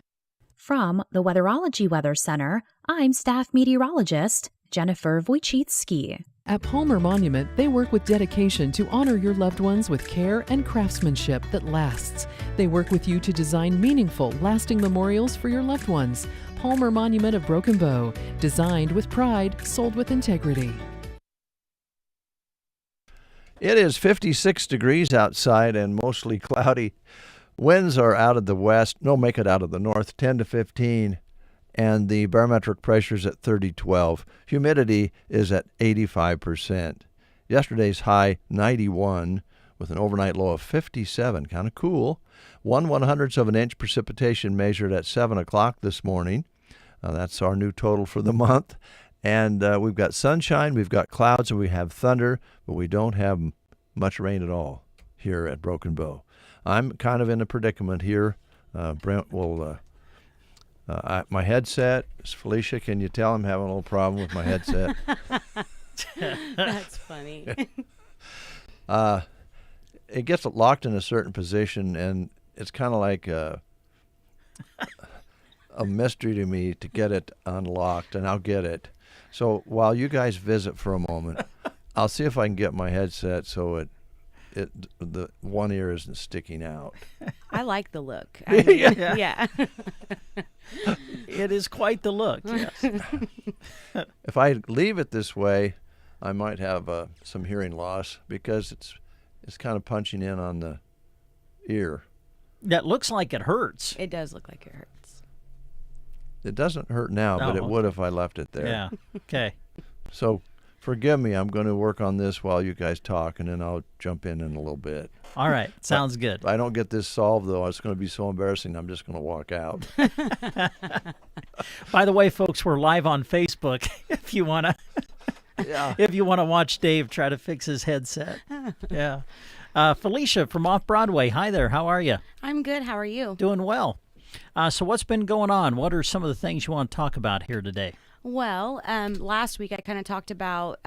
From the Weatherology Weather Center, I'm staff meteorologist Jennifer Wojcicki. At Palmer Monument, they work with dedication to honor your loved ones with care and craftsmanship that lasts. They work with you to design meaningful, lasting memorials for your loved ones. Palmer Monument of Broken Bow, designed with pride, sold with integrity. It is 56 degrees outside and mostly cloudy. Winds are out of the west, make it out of the north, 10 to 15. And the barometric pressure is at 3012. Humidity is at 85%. Yesterday's high, 91, with an overnight low of 57. Kind of cool. 1/100th of an inch precipitation measured at 7 o'clock this morning. That's our new total for the month. And we've got sunshine, we've got clouds, and we have thunder, but we don't have much rain at all here at Broken Bow. I'm kind of in a predicament here. Brent will... my headset, Felicia, can you tell I'm having a little problem with my headset? That's funny. It gets locked in a certain position, and it's kind of like a mystery to me to get it unlocked, and I'll get it. So while you guys visit for a moment, I'll see if I can get my headset so it the one ear isn't sticking out. I like the look. I mean, Yeah. yeah. It is quite the look. Yes. If I leave it this way, I might have some hearing loss because it's kind of punching in on the ear. That looks like it hurts. It does look like it hurts. It doesn't hurt now, but it would if I left it there. Yeah. Okay. So forgive me. I'm going to work on this while you guys talk, and then I'll jump in a little bit. All right. Sounds good. If I don't get this solved, though, it's going to be so embarrassing. I'm just going to walk out. By the way, folks, we're live on Facebook. If you want to, if you want to watch Dave try to fix his headset. Yeah. Felicia from Off Broadway. Hi there. How are you? I'm good. How are you? Doing well. So what's been going on? What are some of the things you want to talk about here today? Well, last week I kind of talked about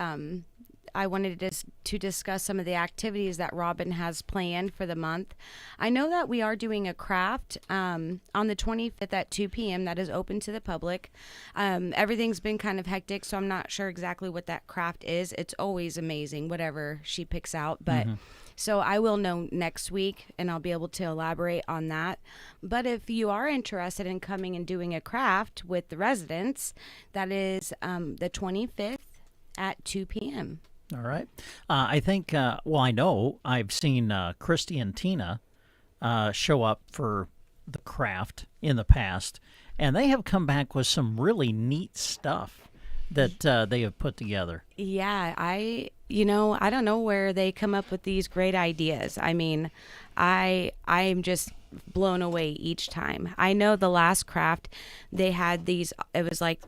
I wanted to discuss some of the activities that Robin has planned for the month. I know that we are doing a craft on the 25th at 2 p.m. that is open to the public. Everything's been kind of hectic, so I'm not sure exactly what that craft is. It's always amazing, whatever she picks out, but so I will know next week, and I'll be able to elaborate on that. But if you are interested in coming and doing a craft with the residents, that is the 25th at 2 p.m. All right. I think, I know I've seen Christy and Tina show up for the craft in the past, and they have come back with some really neat stuff that they have put together. Yeah, I don't know where they come up with these great ideas. I mean, I'm just blown away each time. I know the last craft, they had these, it was like,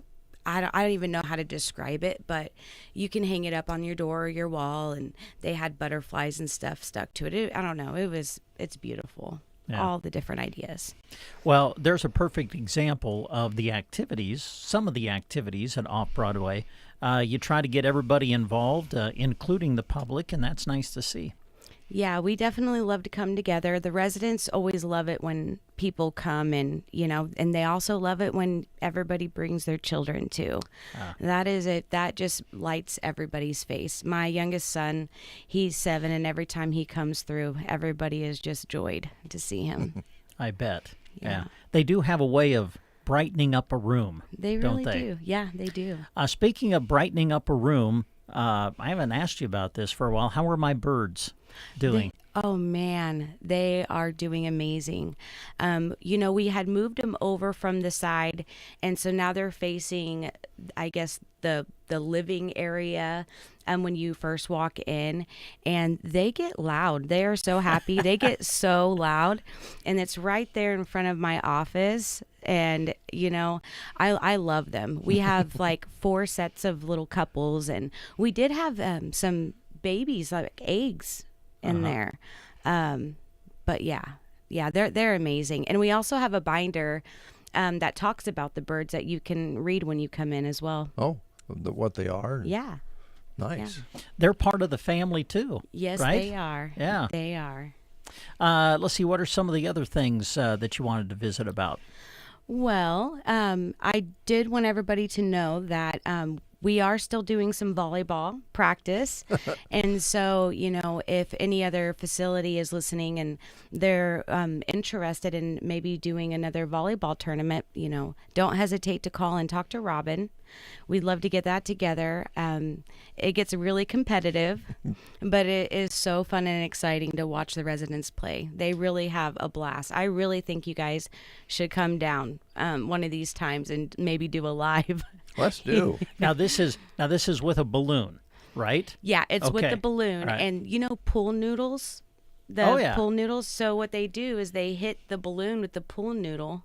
I don't even know how to describe it, but you can hang it up on your door or your wall, and they had butterflies and stuff stuck to it. I don't know. It's beautiful. Yeah. All the different ideas. Well, there's a perfect example of the activities, some of the activities at Off-Broadway. You try to get everybody involved, including the public, and that's nice to see. Yeah, we definitely love to come together. The residents always love it when people come, and and they also love it when everybody brings their children too. That is it. That just lights everybody's face. My youngest son, he's 7, and every time he comes through, everybody is just joyed to see him. I bet. Yeah. They do have a way of brightening up a room. They don't really they? do. Yeah, they do. Speaking of brightening up a room, I haven't asked you about this for a while. How are my birds doing? Oh man, they are doing amazing. We had moved them over from the side, and so now they're facing, I guess, the living area. When you first walk in, and they get loud. They are so happy. They get so loud, and it's right there in front of my office. And I love them. We have like 4 sets of little couples, and we did have some babies, like eggs in there. But yeah, they're amazing. And we also have a binder that talks about the birds that you can read when you come in as well. Oh, what they are? Yeah. Nice. Yeah. They're part of the family too. Yes, right? they are. Yeah. They are. Let's see, what are some of the other things that you wanted to visit about? Well, I did want everybody to know that we are still doing some volleyball practice. And so, if any other facility is listening and they're interested in maybe doing another volleyball tournament, don't hesitate to call and talk to Robin. We'd love to get that together. It gets really competitive, but it is so fun and exciting to watch the residents play. They really have a blast. I really think you guys should come down one of these times and maybe do a live. Let's do. Now this is with a balloon, right? Yeah, it's with Okay. the balloon. Right. And pool noodles? Pool noodles. So what they do is they hit the balloon with the pool noodle.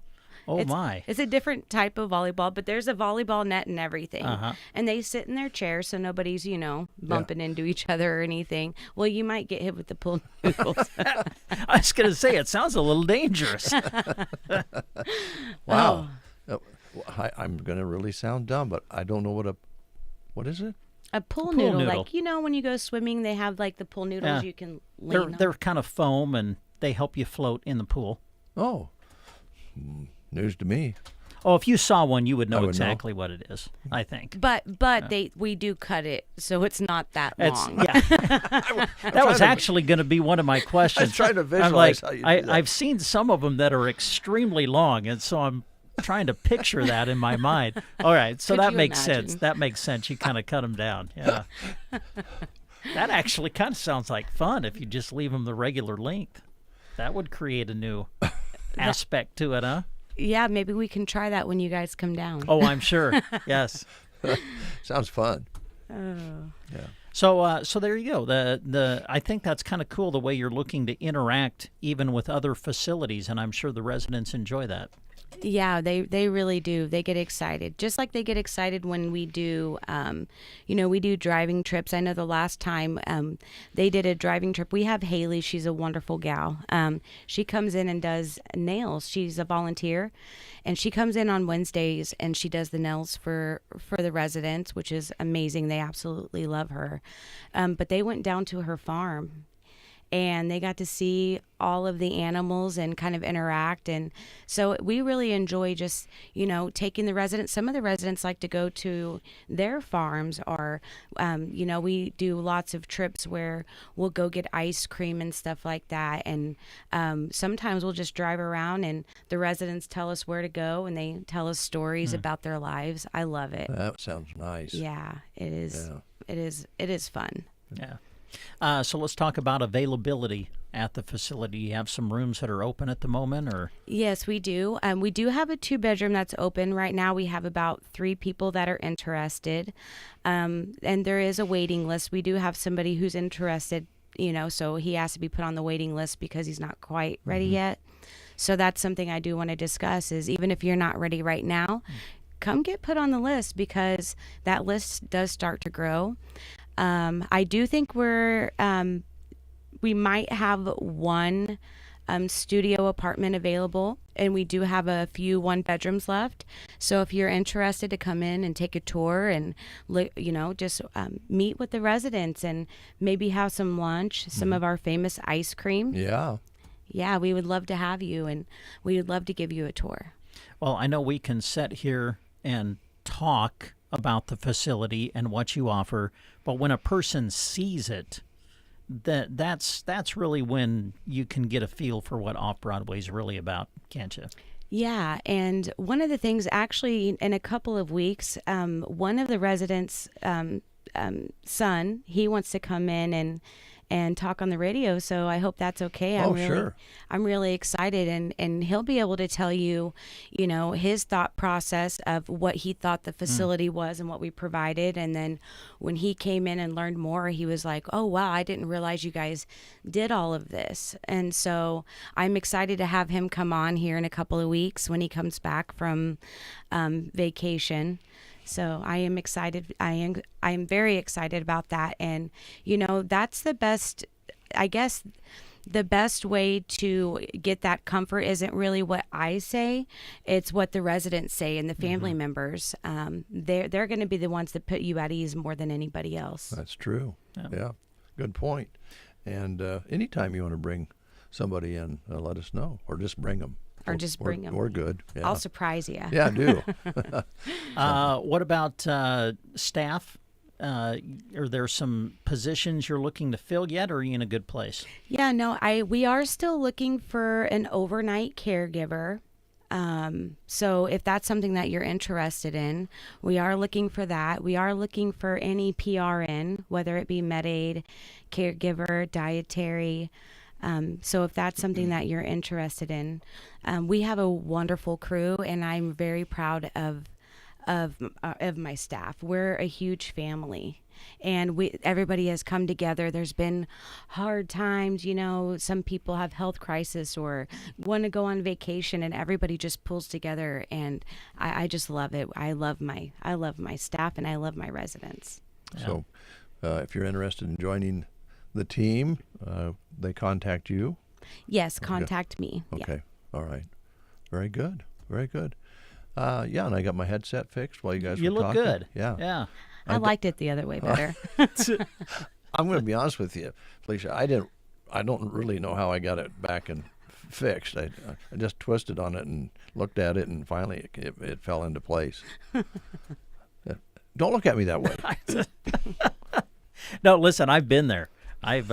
Oh, my. It's a different type of volleyball, but there's a volleyball net and everything. Uh-huh. And they sit in their chairs so nobody's, bumping into each other or anything. Well, you might get hit with the pool noodles. I was going to say, it sounds a little dangerous. Wow. I'm going to really sound dumb, but I don't know what is it? A pool noodle. Like, when you go swimming, they have like the pool noodles you can lean on. They're kind of foam, and they help you float in the pool. Oh, news to me. Oh, if you saw one, you would know would exactly what it is, I think. But we do cut it, so it's not that long. That was actually going to be one of my questions. I was trying to visualize how you do that. I've seen some of them that are extremely long, and so I'm trying to picture that in my mind. All right, so Could that you makes imagine? sense. That makes sense. You kind of cut them down. Yeah. That actually kind of sounds like fun if you just leave them the regular length. That would create a new aspect to it, huh? Yeah, maybe we can try that when you guys come down. Oh, I'm sure. Yes. Sounds fun. Oh. Yeah. So there you go. I think that's kind of cool the way you're looking to interact even with other facilities, and I'm sure the residents enjoy that. Yeah, they really do. They get excited, just like they get excited when we do, we do driving trips. I know the last time they did a driving trip, we have Haley. She's a wonderful gal. She comes in and does nails. She's a volunteer, and she comes in on Wednesdays and she does the nails for the residents, which is amazing. They absolutely love her. But they went down to her farm, and they got to see all of the animals and kind of interact. And so we really enjoy just, taking the residents. Some of the residents like to go to their farms, or, we do lots of trips where we'll go get ice cream and stuff like that. And sometimes we'll just drive around and the residents tell us where to go, and they tell us stories about their lives. I love it. That sounds nice. Yeah, it is. Yeah. It is fun. Yeah. So let's talk about availability at the facility. You have some rooms that are open at the moment, or? Yes, we do. We do have a 2-bedroom that's open right now. We have about 3 people that are interested, and there is a waiting list. We do have somebody who's interested, so he has to be put on the waiting list because he's not quite ready yet. So that's something I do want to discuss, is even if you're not ready right now, come get put on the list, because that list does start to grow. I do think we might have one studio apartment available, and we do have a few 1-bedrooms left. So if you're interested to come in and take a tour and, just meet with the residents and maybe have some lunch, some of our famous ice cream. Yeah. Yeah, we would love to have you, and we would love to give you a tour. Well, I know we can sit here and talk about the facility and what you offer, but when a person sees it, that's really when you can get a feel for what Off-Broadway is really about, can't you? Yeah, and one of the things, actually, in a couple of weeks, one of the residents' son, he wants to come in and talk on the radio, so I hope that's okay. Sure. I'm really excited, and he'll be able to tell you, his thought process of what he thought the facility was and what we provided. And then when he came in and learned more, he was like, oh, wow, I didn't realize you guys did all of this. And so I'm excited to have him come on here in a couple of weeks when he comes back from vacation. So I am excited. I am very excited about that. And, that's the best, I guess, the best way to get that comfort isn't really what I say. It's what the residents say and the family members. They're going to be the ones that put you at ease more than anybody else. That's true. Yeah. Good point. And anytime you want to bring somebody in, let us know, or just bring them. Or just bring them. We're good. Yeah. I'll surprise you. Yeah, do. What about staff? Are there some positions you're looking to fill yet, or are you in a good place? Yeah, no, we are still looking for an overnight caregiver. So if that's something that you're interested in, we are looking for that. We are looking for any PRN, whether it be med-aid, caregiver, dietary. So if that's something that you're interested in, we have a wonderful crew, and I'm very proud of my staff. We're a huge family, and everybody has come together. There's been hard times, some people have health crisis or want to go on vacation, and everybody just pulls together, and I just love it. I love my staff, and I love my residents. Yeah. So if you're interested in joining the team, they contact you? Yes, contact me. Okay. Yeah. All right. Very good. Very good. Yeah, and I got my headset fixed while you guys You were look talking. good. Yeah. Yeah. I liked it the other way better. I'm going to be honest with you, Felicia. I don't really know how I got it back and fixed. I just twisted on it and looked at it, and finally it fell into place. Don't look at me that way. No, listen, I've been there. I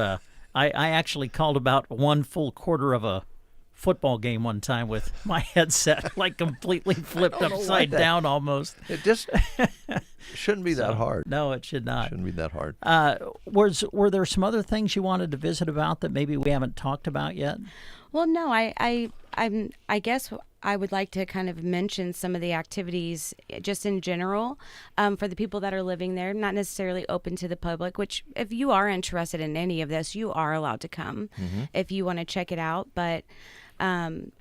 actually called about one full quarter of a football game one time with my headset like completely flipped upside down almost. It just shouldn't be that hard. No, it should not. Shouldn't be that hard. Were there some other things you wanted to visit about that maybe we haven't talked about yet? Well, no, I guess I would like to kind of mention some of the activities just in general for the people that are living there, not necessarily open to the public, which if you are interested in any of this, you are allowed to come if you want to check it out. But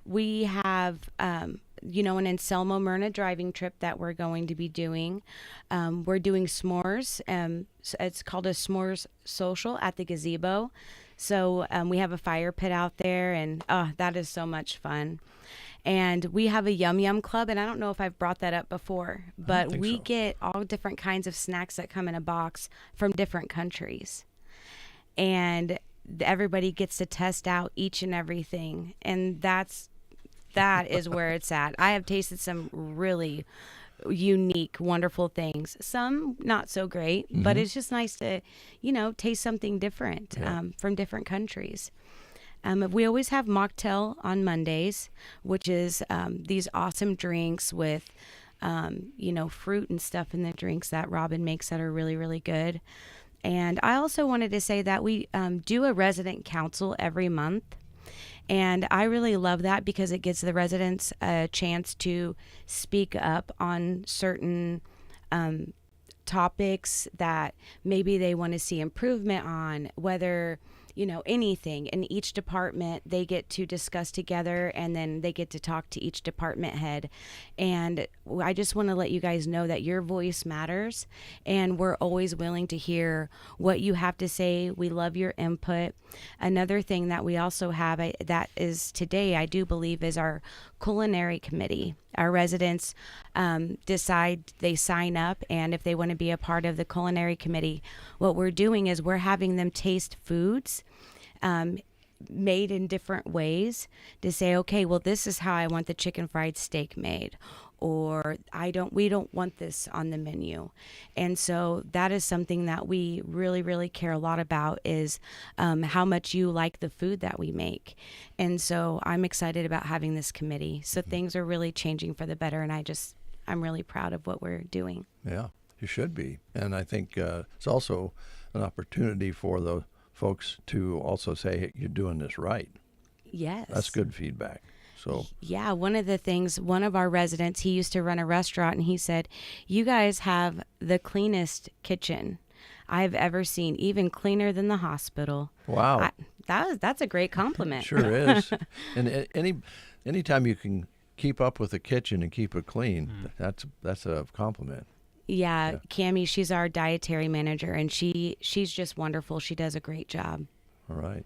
we have, an Anselmo Myrna driving trip that we're going to be doing. We're doing s'mores. It's called a s'mores social at the gazebo. So we have a fire pit out there, and that is so much fun. And we have a Yum Yum Club, and I don't know if I've brought that up before, but we get all different kinds of snacks that come in a box from different countries. And everybody gets to test out each and everything, and that is where it's at. I have tasted some really unique, wonderful things. Some not so great, but it's just nice to, taste something different from different countries. We always have mocktail on Mondays, which is these awesome drinks with, fruit and stuff in the drinks that Robin makes that are really, really good. And I also wanted to say that we do a resident council every month. And I really love that because it gives the residents a chance to speak up on certain topics that maybe they want to see improvement on, whether, anything. In each department, they get to discuss together, and then they get to talk to each department head. And I just want to let you guys know that your voice matters, and we're always willing to hear what you have to say. We love your input. Another thing that we also have that is today, I do believe, is our culinary committee. Our residents decide, they sign up, and if they want to be a part of the culinary committee, what we're doing is we're having them taste foods made in different ways to say, okay, well, this is how I want the chicken fried steak made, or we don't want this on the menu. And so that is something that we really, really care a lot about, is how much you like the food that we make. And so I'm excited about having this committee. So things are really changing for the better, and I'm really proud of what we're doing. Yeah, you should be. And I think it's also an opportunity for the folks to also say, hey, you're doing this right. Yes. That's good feedback. So yeah, one of our residents, he used to run a restaurant, and he said, you guys have the cleanest kitchen I've ever seen, even cleaner than the hospital. Wow. That's a great compliment. Sure is. And anytime you can keep up with the kitchen and keep it clean, that's a compliment. Yeah, Cammie, she's our dietary manager, and she's just wonderful. She does a great job. All right.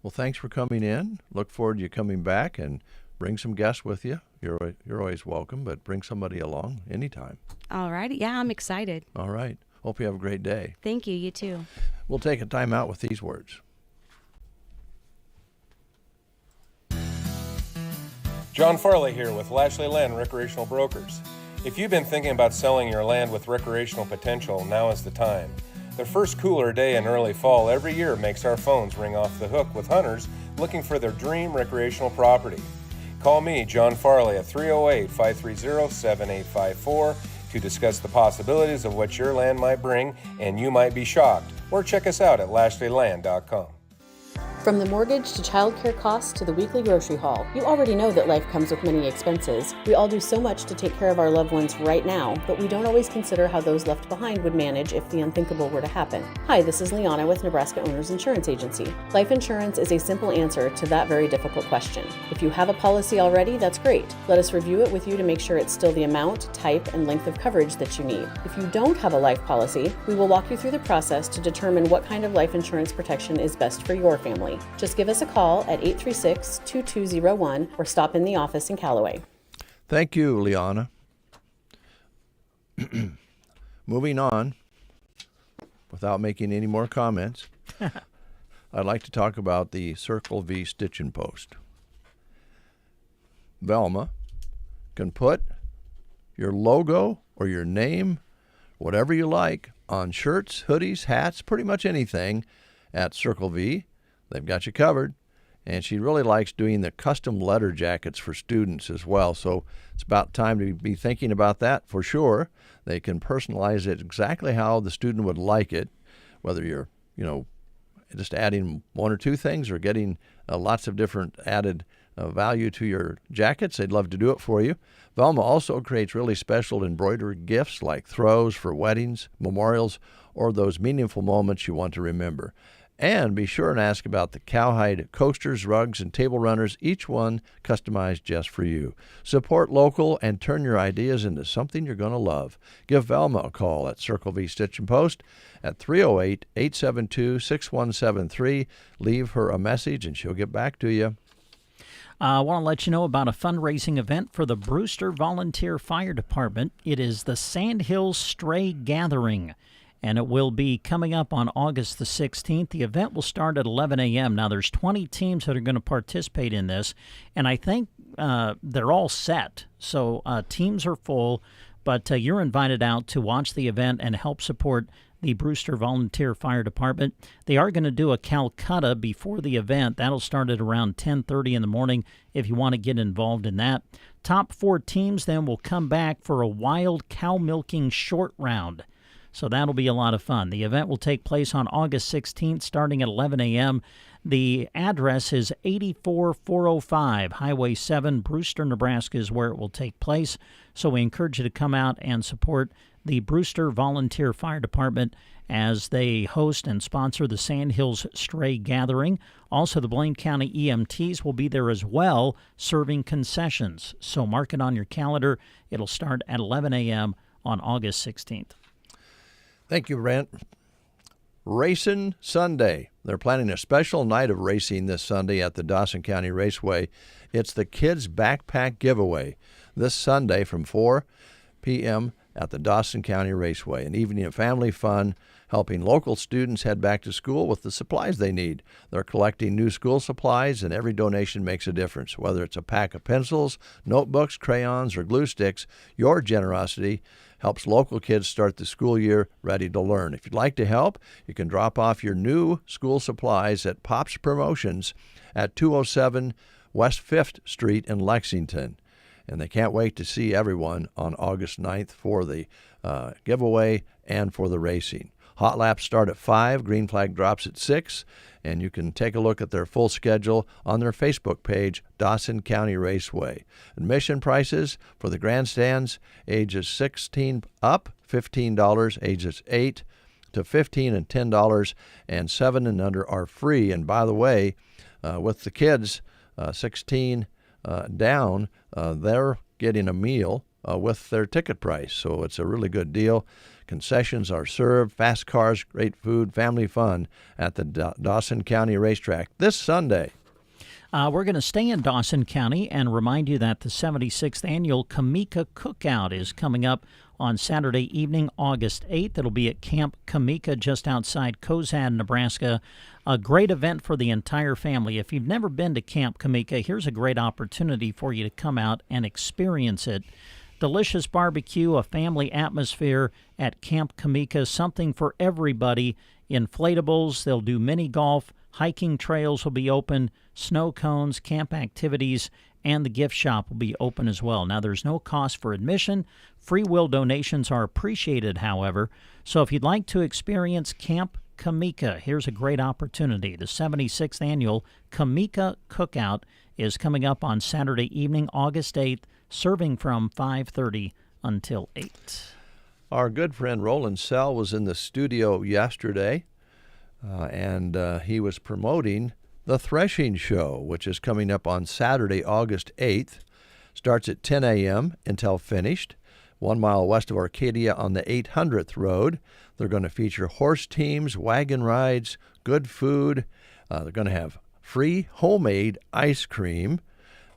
Well, thanks for coming in. Look forward to you coming back, and bring some guests with you. You're always welcome, but bring somebody along anytime. All right. Yeah, I'm excited. All right. Hope you have a great day. Thank you. You too. We'll take a time out with these words. John Farley here with Lashley Land Recreational Brokers. If you've been thinking about selling your land with recreational potential, now is the time. The first cooler day in early fall every year makes our phones ring off the hook with hunters looking for their dream recreational property. Call me, John Farley, at 308-530-7854 to discuss the possibilities of what your land might bring, and you might be shocked. Or check us out at LashleyLand.com. From the mortgage to childcare costs to the weekly grocery haul, you already know that life comes with many expenses. We all do so much to take care of our loved ones right now, but we don't always consider how those left behind would manage if the unthinkable were to happen. Hi, this is Liana with Nebraska Owners Insurance Agency. Life insurance is a simple answer to that very difficult question. If you have a policy already, that's great. Let us review it with you to make sure it's still the amount, type, and length of coverage that you need. If you don't have a life policy, we will walk you through the process to determine what kind of life insurance protection is best for your family. Just give us a call at 836-2201 or stop in the office in Callaway. Thank you, Liana. Moving on, without making any more comments, I'd like to talk about the Circle V Stitch and Post. Velma can put your logo or your name, whatever you like, on shirts, hoodies, hats, pretty much anything at Circle V. They've got you covered. And she really likes doing the custom letter jackets for students as well. So it's about time to be thinking about that for sure. They can personalize it exactly how the student would like it, whether you're, just adding one or two things or getting lots of different added value to your jackets. They'd love to do it for you. Velma also creates really special embroidered gifts like throws for weddings, memorials, or those meaningful moments you want to remember. And be sure and ask about the cowhide coasters, rugs, and table runners, each one customized just for you. Support local and turn your ideas into something you're going to love. Give Velma a call at Circle V Stitch and Post at 308-872-6173. Leave her a message and she'll get back to you. I want to let you know about a fundraising event for the Brewster Volunteer Fire Department. It is the Sandhills Stray Gathering, and it will be coming up on August the 16th. The event will start at 11 a.m. Now, there's 20 teams that are going to participate in this, and I think they're all set. So teams are full, but you're invited out to watch the event and help support the Brewster Volunteer Fire Department. They are going to do a Calcutta before the event. That'll start at around 10:30 in the morning if you want to get involved in that. Top 4 teams then will come back for a wild cow milking short round. So that'll be a lot of fun. The event will take place on August 16th starting at 11 a.m. The address is 84405 Highway 7, Brewster, Nebraska is where it will take place. So we encourage you to come out and support the Brewster Volunteer Fire Department as they host and sponsor the Sandhills Stray Gathering. Also, the Blaine County EMTs will be there as well, serving concessions. So mark it on your calendar. It'll start at 11 a.m. on August 16th. Thank you, Brent. Racing Sunday. They're planning a special night of racing this Sunday at the Dawson County Raceway. It's the Kids Backpack Giveaway this Sunday from 4 p.m. at the Dawson County Raceway. An evening of family fun, helping local students head back to school with the supplies they need. They're collecting new school supplies, and every donation makes a difference. Whether it's a pack of pencils, notebooks, crayons, or glue sticks, your generosity helps local kids start the school year ready to learn. If you'd like to help, you can drop off your new school supplies at Pop's Promotions at 207 West 5th Street in Lexington. And they can't wait to see everyone on August 9th for the giveaway and for the racing. Hot laps start at 5, green flag drops at 6, and you can take a look at their full schedule on their Facebook page, Dawson County Raceway. Admission prices for the grandstands, ages 16 up, $15, ages 8 to 15 and $10, and 7 and under are free. And by the way, with the kids 16 down, they're getting a meal with their ticket price, so it's a really good deal. Concessions are served, fast cars, great food, family fun at the Dawson County Racetrack this Sunday. We're going to stay in Dawson County and remind you that the 76th Annual Kamika Cookout is coming up on Saturday evening, August 8th. It'll be at Camp Kamika just outside Cozad, Nebraska. A great event for the entire family. If you've never been to Camp Kamika, here's a great opportunity for you to come out and experience it. Delicious barbecue, a family atmosphere at Camp Kamika, something for everybody. Inflatables, they'll do mini golf, hiking trails will be open, snow cones, camp activities, and the gift shop will be open as well. Now, there's no cost for admission. Free will donations are appreciated, however. So if you'd like to experience Camp Kamika, here's a great opportunity. The 76th Annual Kamika Cookout is coming up on Saturday evening, August 8th, serving from 5:30 until 8. Our good friend Roland Sell was in the studio yesterday, and he was promoting the Threshing Show, which is coming up on Saturday, August 8th. Starts at 10 a.m. until finished, 1 mile west of Arcadia on the 800th Road. They're going to feature horse teams, wagon rides, good food. They're going to have free homemade ice cream,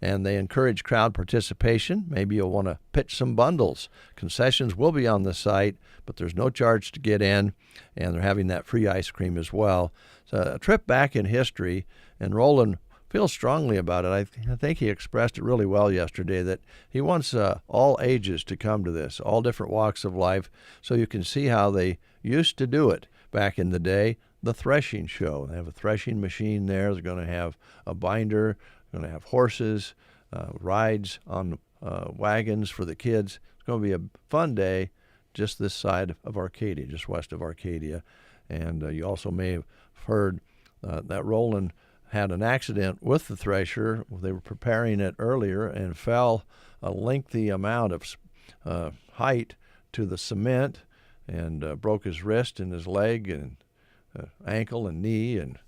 and they encourage crowd participation. Maybe you'll want to pitch some bundles. Concessions will be on the site, but there's no charge to get in, and they're having that free ice cream as well. a trip back in history, and Roland feels strongly about it. I think he expressed it really well yesterday, that he wants all ages to come to this, all different walks of life, so you can see how they used to do it back in the day. The threshing show. They have a threshing machine there. They're going to have a binder. They're going to have horses, rides on wagons for the kids. It's going to be a fun day just this side of Arcadia, just west of Arcadia. And you also may have heard that Roland had an accident with the thresher. They were preparing it earlier and fell a lengthy amount of height to the cement and broke his wrist and his leg and ankle and knee. And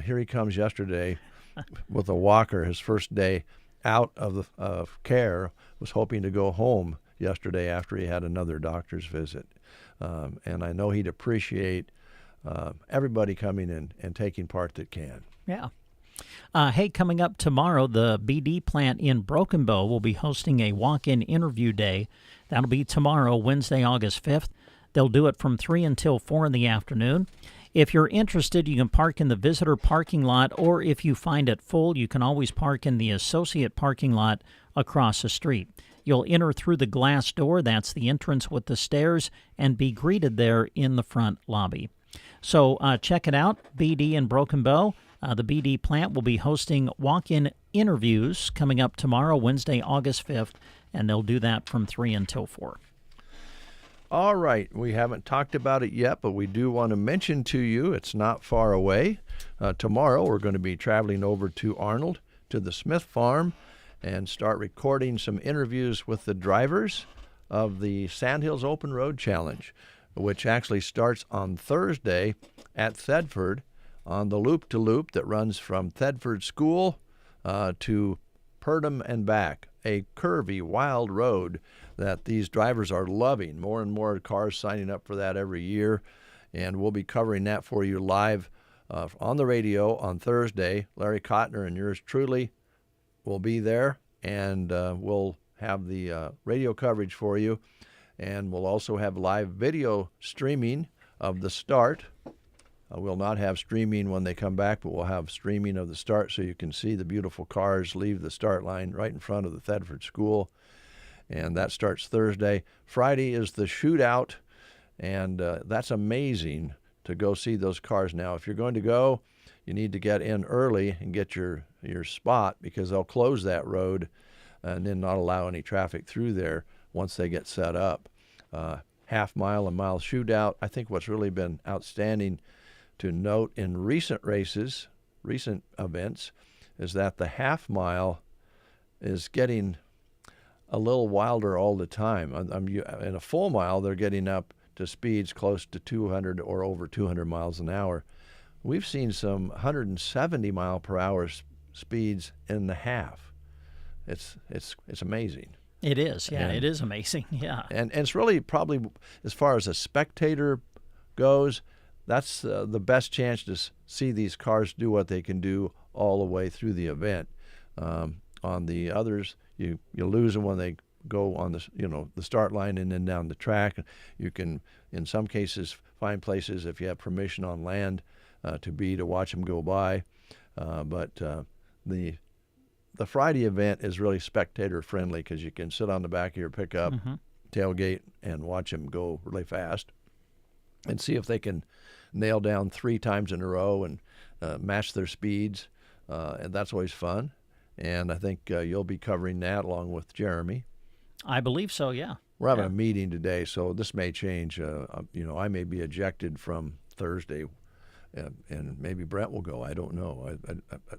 here he comes yesterday with a walker. His first day out of care, was hoping to go home yesterday after he had another doctor's visit. And I know he'd appreciate everybody coming in and taking part that can. Yeah. Hey, coming up tomorrow, the BD plant in Broken Bow will be hosting a walk-in interview day. That'll be tomorrow, Wednesday, August 5th. They'll do it from 3 until 4 in the afternoon. If you're interested, you can park in the visitor parking lot, or if you find it full, you can always park in the associate parking lot across the street. You'll enter through the glass door, that's the entrance with the stairs, and be greeted there in the front lobby. So check it out, BD in Broken Bow. The BD plant will be hosting walk-in interviews coming up tomorrow, Wednesday, August 5th, and they'll do that from 3 until 4. All right, we haven't talked about it yet, but we do want to mention to you it's not far away. Tomorrow we're going to be traveling over to Arnold, to the Smith Farm, and start recording some interviews with the drivers of the Sandhills Open Road Challenge, which actually starts on Thursday at Thedford on the loop-to-loop that runs from Thedford School to Purdom and back, a curvy, wild road that these drivers are loving. More and more cars signing up for that every year, and we'll be covering that for you live on the radio on Thursday. Larry Kottner and yours truly will be there, and we'll have the radio coverage for you, and we'll also have live video streaming of the start. We'll not have streaming when they come back, but we'll have streaming of the start so you can see the beautiful cars leave the start line right in front of the Thedford School. And that starts Thursday. Friday is the shootout, and that's amazing to go see those cars. Now, if you're going to go, you need to get in early and get your spot, because they'll close that road and then not allow any traffic through there once they get set up. Half mile and mile shootout. I think what's really been outstanding to note in recent races, recent events, is that the half mile is getting a little wilder all the time. In a full mile, they're getting up to speeds close to 200 or over 200 miles an hour. We've seen some 170 mile per hour speeds in the half. It's amazing. It is, yeah. It is amazing, yeah. And it's really probably, as far as a spectator goes, that's the best chance to see these cars do what they can do all the way through the event. On the others, you lose them when they go on the start line and then down the track. You can, in some cases, find places if you have permission on land to watch them go by. But the Friday event is really spectator friendly, because you can sit on the back of your pickup, tailgate, and watch them go really fast and see if they can nail down 3 times in a row and match their speeds. And that's always fun. And I think you'll be covering that along with Jeremy. I believe so, yeah. We're having a meeting today, so this may change. I may be ejected from Thursday, and maybe Brent will go. I don't know.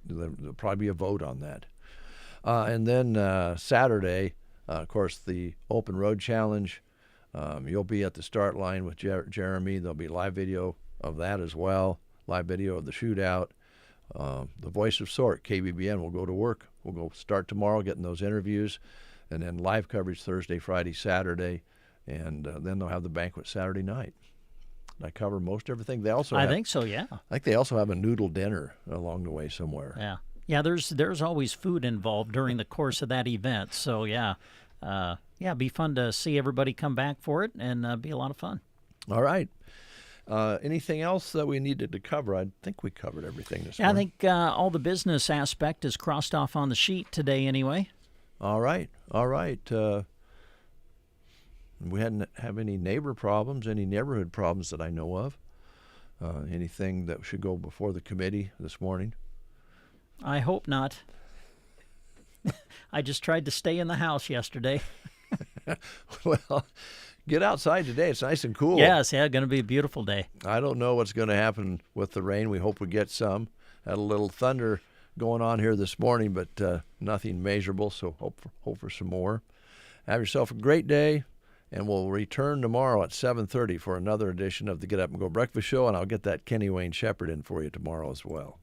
There'll probably be a vote on that. And then Saturday, of course, the Open Road Challenge. You'll be at the start line with Jeremy. There'll be live video of that as well, live video of the shootout. The Voice of Sort, KBBN, will go to work. We'll go start tomorrow getting those interviews, and then live coverage Thursday, Friday, Saturday, and then they'll have the banquet Saturday night. I cover most everything. They also I think so, yeah. I think they also have a noodle dinner along the way somewhere. Yeah. Yeah, there's always food involved during the course of that event. So, yeah. It'd be fun to see everybody come back for it, and be a lot of fun. All right. Anything else that we needed to cover? I think we covered everything this Yeah, I morning. think all the business aspect is crossed off on the sheet today anyway. All right. We hadn't have any neighborhood problems that I know of. Anything that should go before the committee this morning? I hope not. I just tried to stay in the house yesterday. Well, get outside today. It's nice and cool. Yes, going to be a beautiful day. I don't know what's going to happen with the rain. We hope we get some. Had a little thunder going on here this morning, but nothing measurable, so hope for some more. Have yourself a great day, and we'll return tomorrow at 7:30 for another edition of the Get Up and Go Breakfast Show, and I'll get that Kenny Wayne Shepherd in for you tomorrow as well.